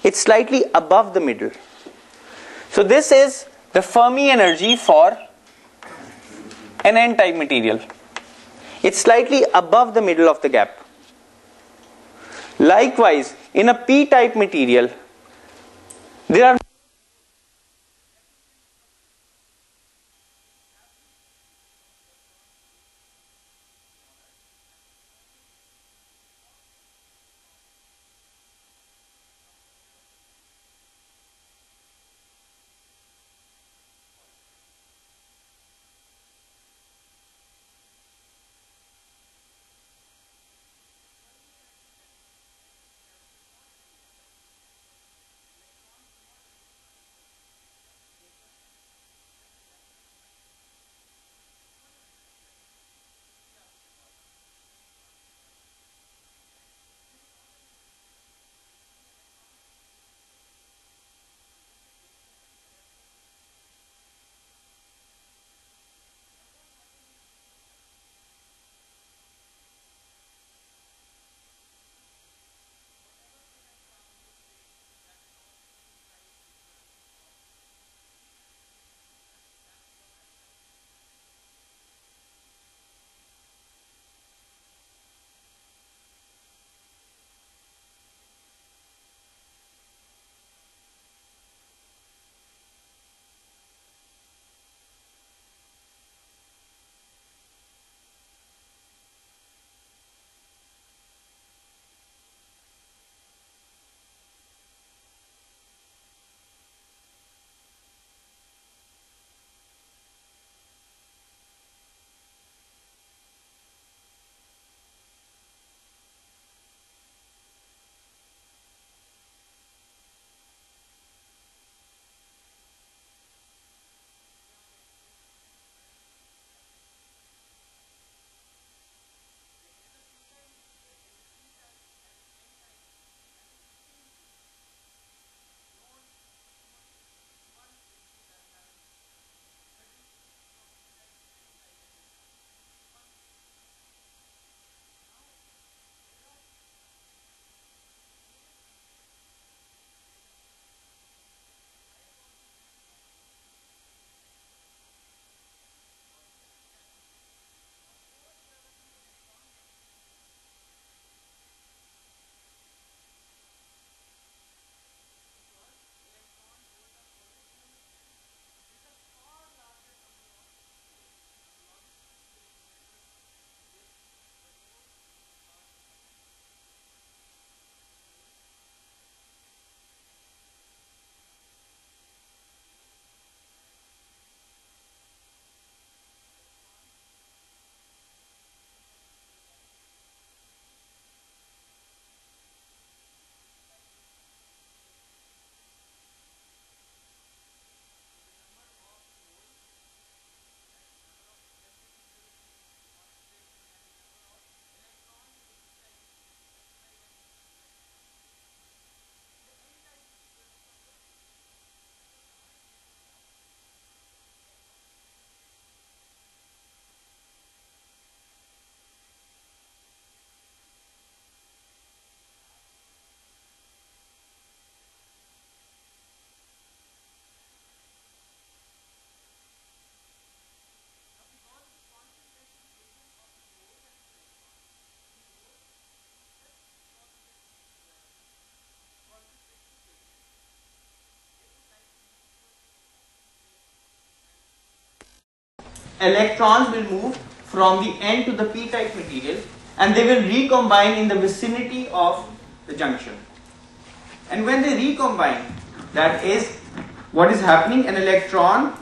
It's slightly above the middle. So this is the Fermi energy for an n-type material. It's slightly above the middle of the gap. Likewise, in a p-type material, there are electrons will move from the N to the p-type material and they will recombine in the vicinity of the junction. And when they recombine, that is what is happening, an electron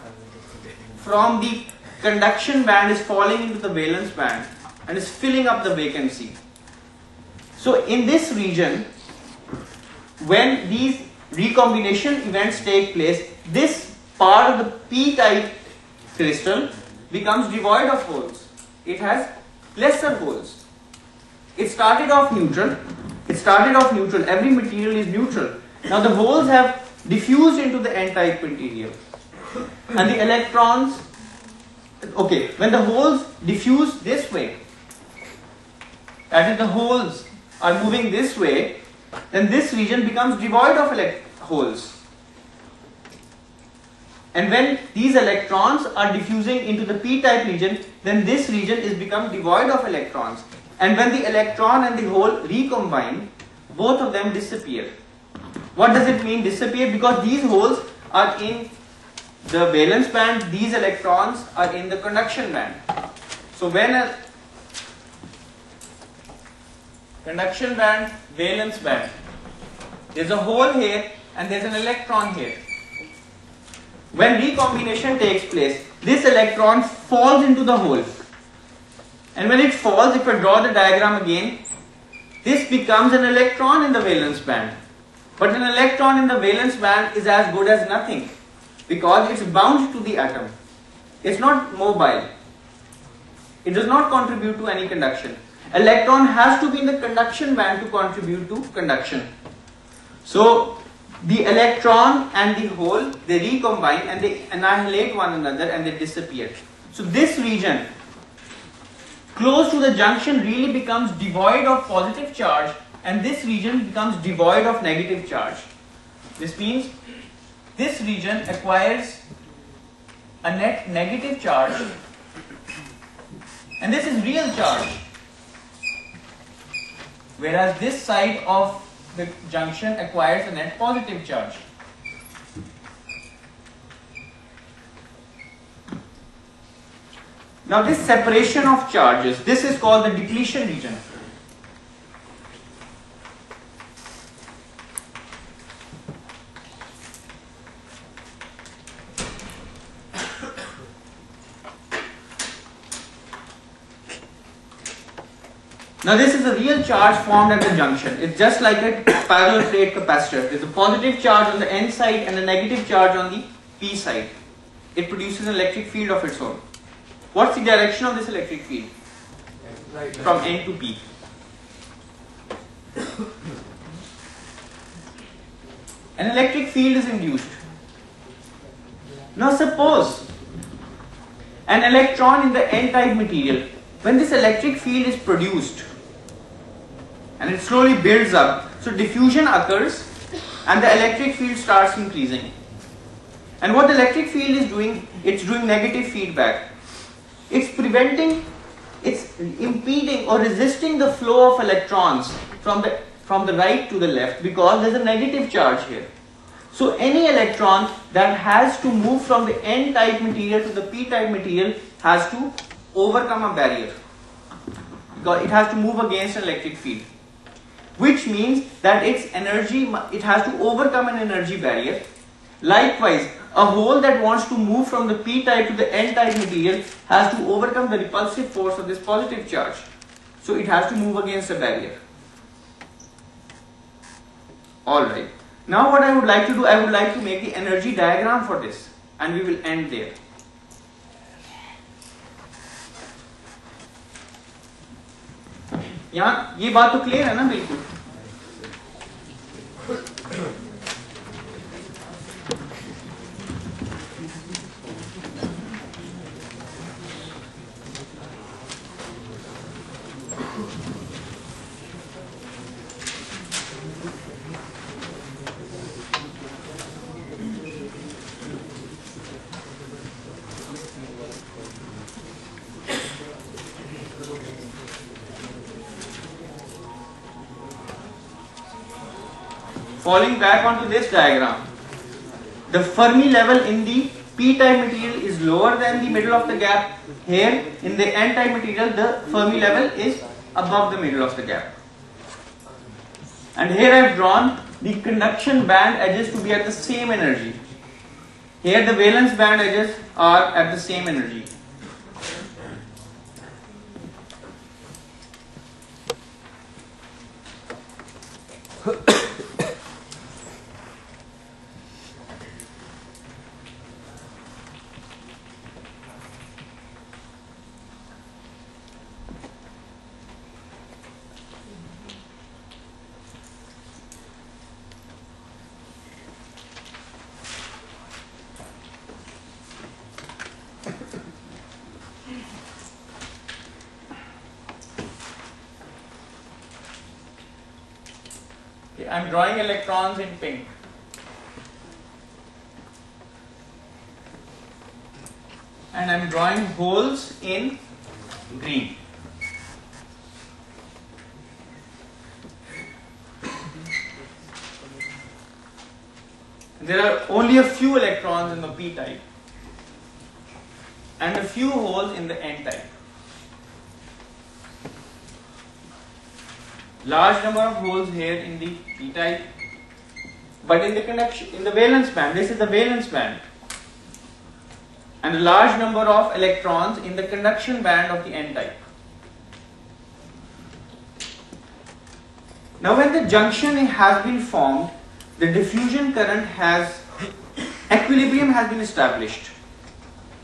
from the conduction band is falling into the valence band and is filling up the vacancy. So in this region, when these recombination events take place, this part of the p-type crystal becomes devoid of holes. It has lesser holes. It started off neutral. Every material is neutral. Now the holes have diffused into the n-type material. And the electrons, okay, when the holes diffuse this way, that is, the holes are moving this way, then this region becomes devoid of holes. And when these electrons are diffusing into the p-type region, then this region is become devoid of electrons. And when the electron and the hole recombine, both of them disappear. What does it mean disappear? Because these holes are in the valence band, these electrons are in the conduction band. So when a conduction band, valence band, there's a hole here and there's an electron here. When recombination takes place, this electron falls into the hole. And when it falls, if I draw the diagram again, this becomes an electron in the valence band. But an electron in the valence band is as good as nothing because it's bound to the atom. It's not mobile. It does not contribute to any conduction. Electron has to be in the conduction band to contribute to conduction. So the electron and the hole, they recombine and they annihilate one another and they disappear. So this region close to the junction really becomes devoid of positive charge and this region becomes devoid of negative charge. This means this region acquires a net negative charge and this is real charge, whereas this side of the junction acquires a net positive charge. Now this separation of charges, this is called the depletion region. Now this is a real charge formed at the junction. It's just like a parallel plate capacitor. There's a positive charge on the N side and a negative charge on the P side. It produces an electric field of its own. What's the direction of this electric field? From N to P. An electric field is induced. Now suppose an electron in the N-type material, when this electric field is produced and it slowly builds up, so diffusion occurs and the electric field starts increasing. And what the electric field is doing, it's doing negative feedback. It's preventing, it's impeding or resisting the flow of electrons from the right to the left because there's a negative charge here. So any electron that has to move from the N-type material to the P-type material has to overcome a barrier because it has to move against an electric field, which means that its energy, it has to overcome an energy barrier. Likewise, a hole that wants to move from the P-type to the N-type material has to overcome the repulsive force of this positive charge. So it has to move against a barrier. Alright. Now what I would like to do, I would like to make the energy diagram for this and we will end there. यहाँ ये बात तो clear है ना बिल्कुल? Falling back onto this diagram, the Fermi level in the p-type material is lower than the middle of the gap. Here in the n-type material, the Fermi level is above the middle of the gap. And here I have drawn the conduction band edges to be at the same energy. Here the valence band edges are at the same energy. I am drawing electrons in pink. And I am drawing holes in green. There are only a few electrons in the p-type and a few holes in the n-type. Large number of holes here in the p-type, but in the valence band, this is the valence band, and a large number of electrons in the conduction band of the n-type. Now when the junction has been formed, the diffusion current equilibrium has been established,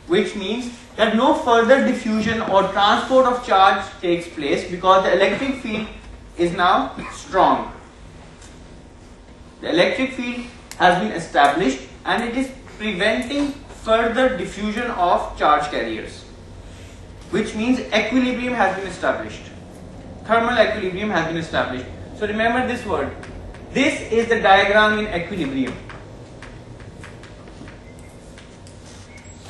which means that no further diffusion or transport of charge takes place because the electric field is now strong. The electric field has been established and it is preventing further diffusion of charge carriers, which means equilibrium has been established. Thermal equilibrium has been established. So remember this word. This is the diagram in equilibrium.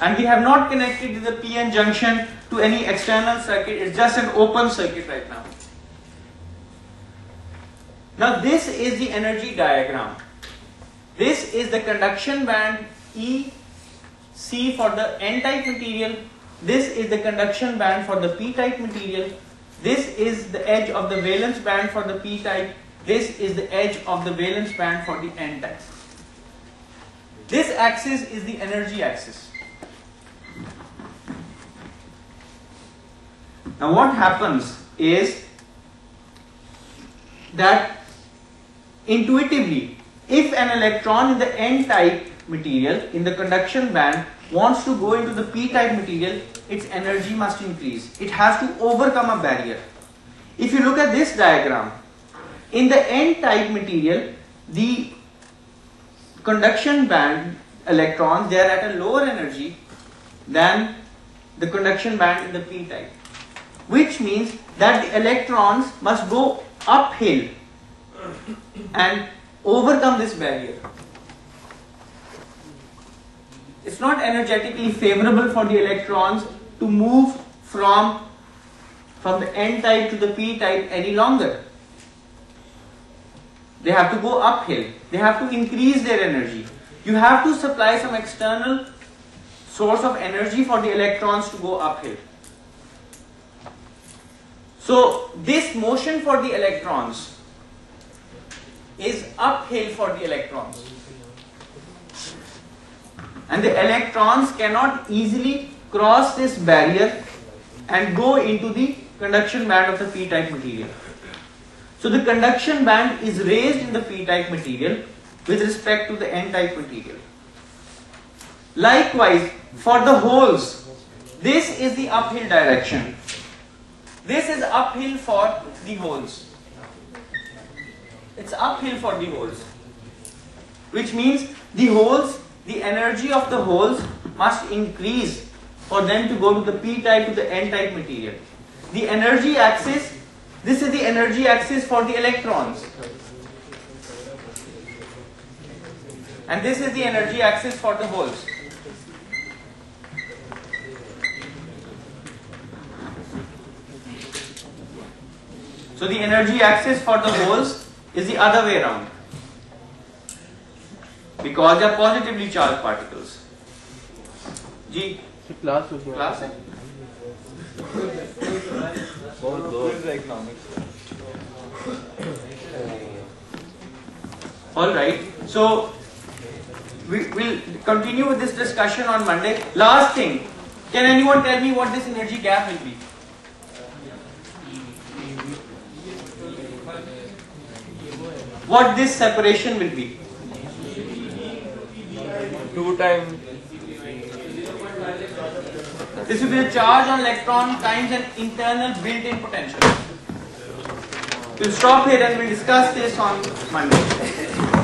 And we have not connected the PN junction to any external circuit. It's just an open circuit right now. Now this is the energy diagram. This is the conduction band EC for the n-type material. This is the conduction band for the p-type material. This is the edge of the valence band for the p-type. This is the edge of the valence band for the n-type. This axis is the energy axis. Now what happens is that intuitively, if an electron in the n-type material in the conduction band wants to go into the p-type material, its energy must increase. It has to overcome a barrier. If you look at this diagram, in the n-type material, the conduction band electrons, they are at a lower energy than the conduction band in the p-type, which means that the electrons must go uphill and overcome this barrier. It's not energetically favorable for the electrons to move from the n-type to the p-type any longer. They have to go uphill. They have to increase their energy. You have to supply some external source of energy for the electrons to go uphill. So this motion for the electrons is uphill for the electrons. And the electrons cannot easily cross this barrier and go into the conduction band of the p-type material. So the conduction band is raised in the p-type material with respect to the n-type material. Likewise, for the holes, this is the uphill direction. This is uphill for the holes. It's uphill for the holes, which means the holes, the energy of the holes must increase for them to go to the p-type to the n-type material. The energy axis, this is the energy axis for the electrons, and this is the energy axis for the holes. So the energy axis for the holes is the other way around, because they are positively charged particles. जी class class है all right, so we will continue with this discussion on Monday. Last thing, can anyone tell me what this energy gap will be? What this separation will be? 2 times. This will be the charge on electron times an internal built-in potential. We'll stop here and we'll discuss this on Monday.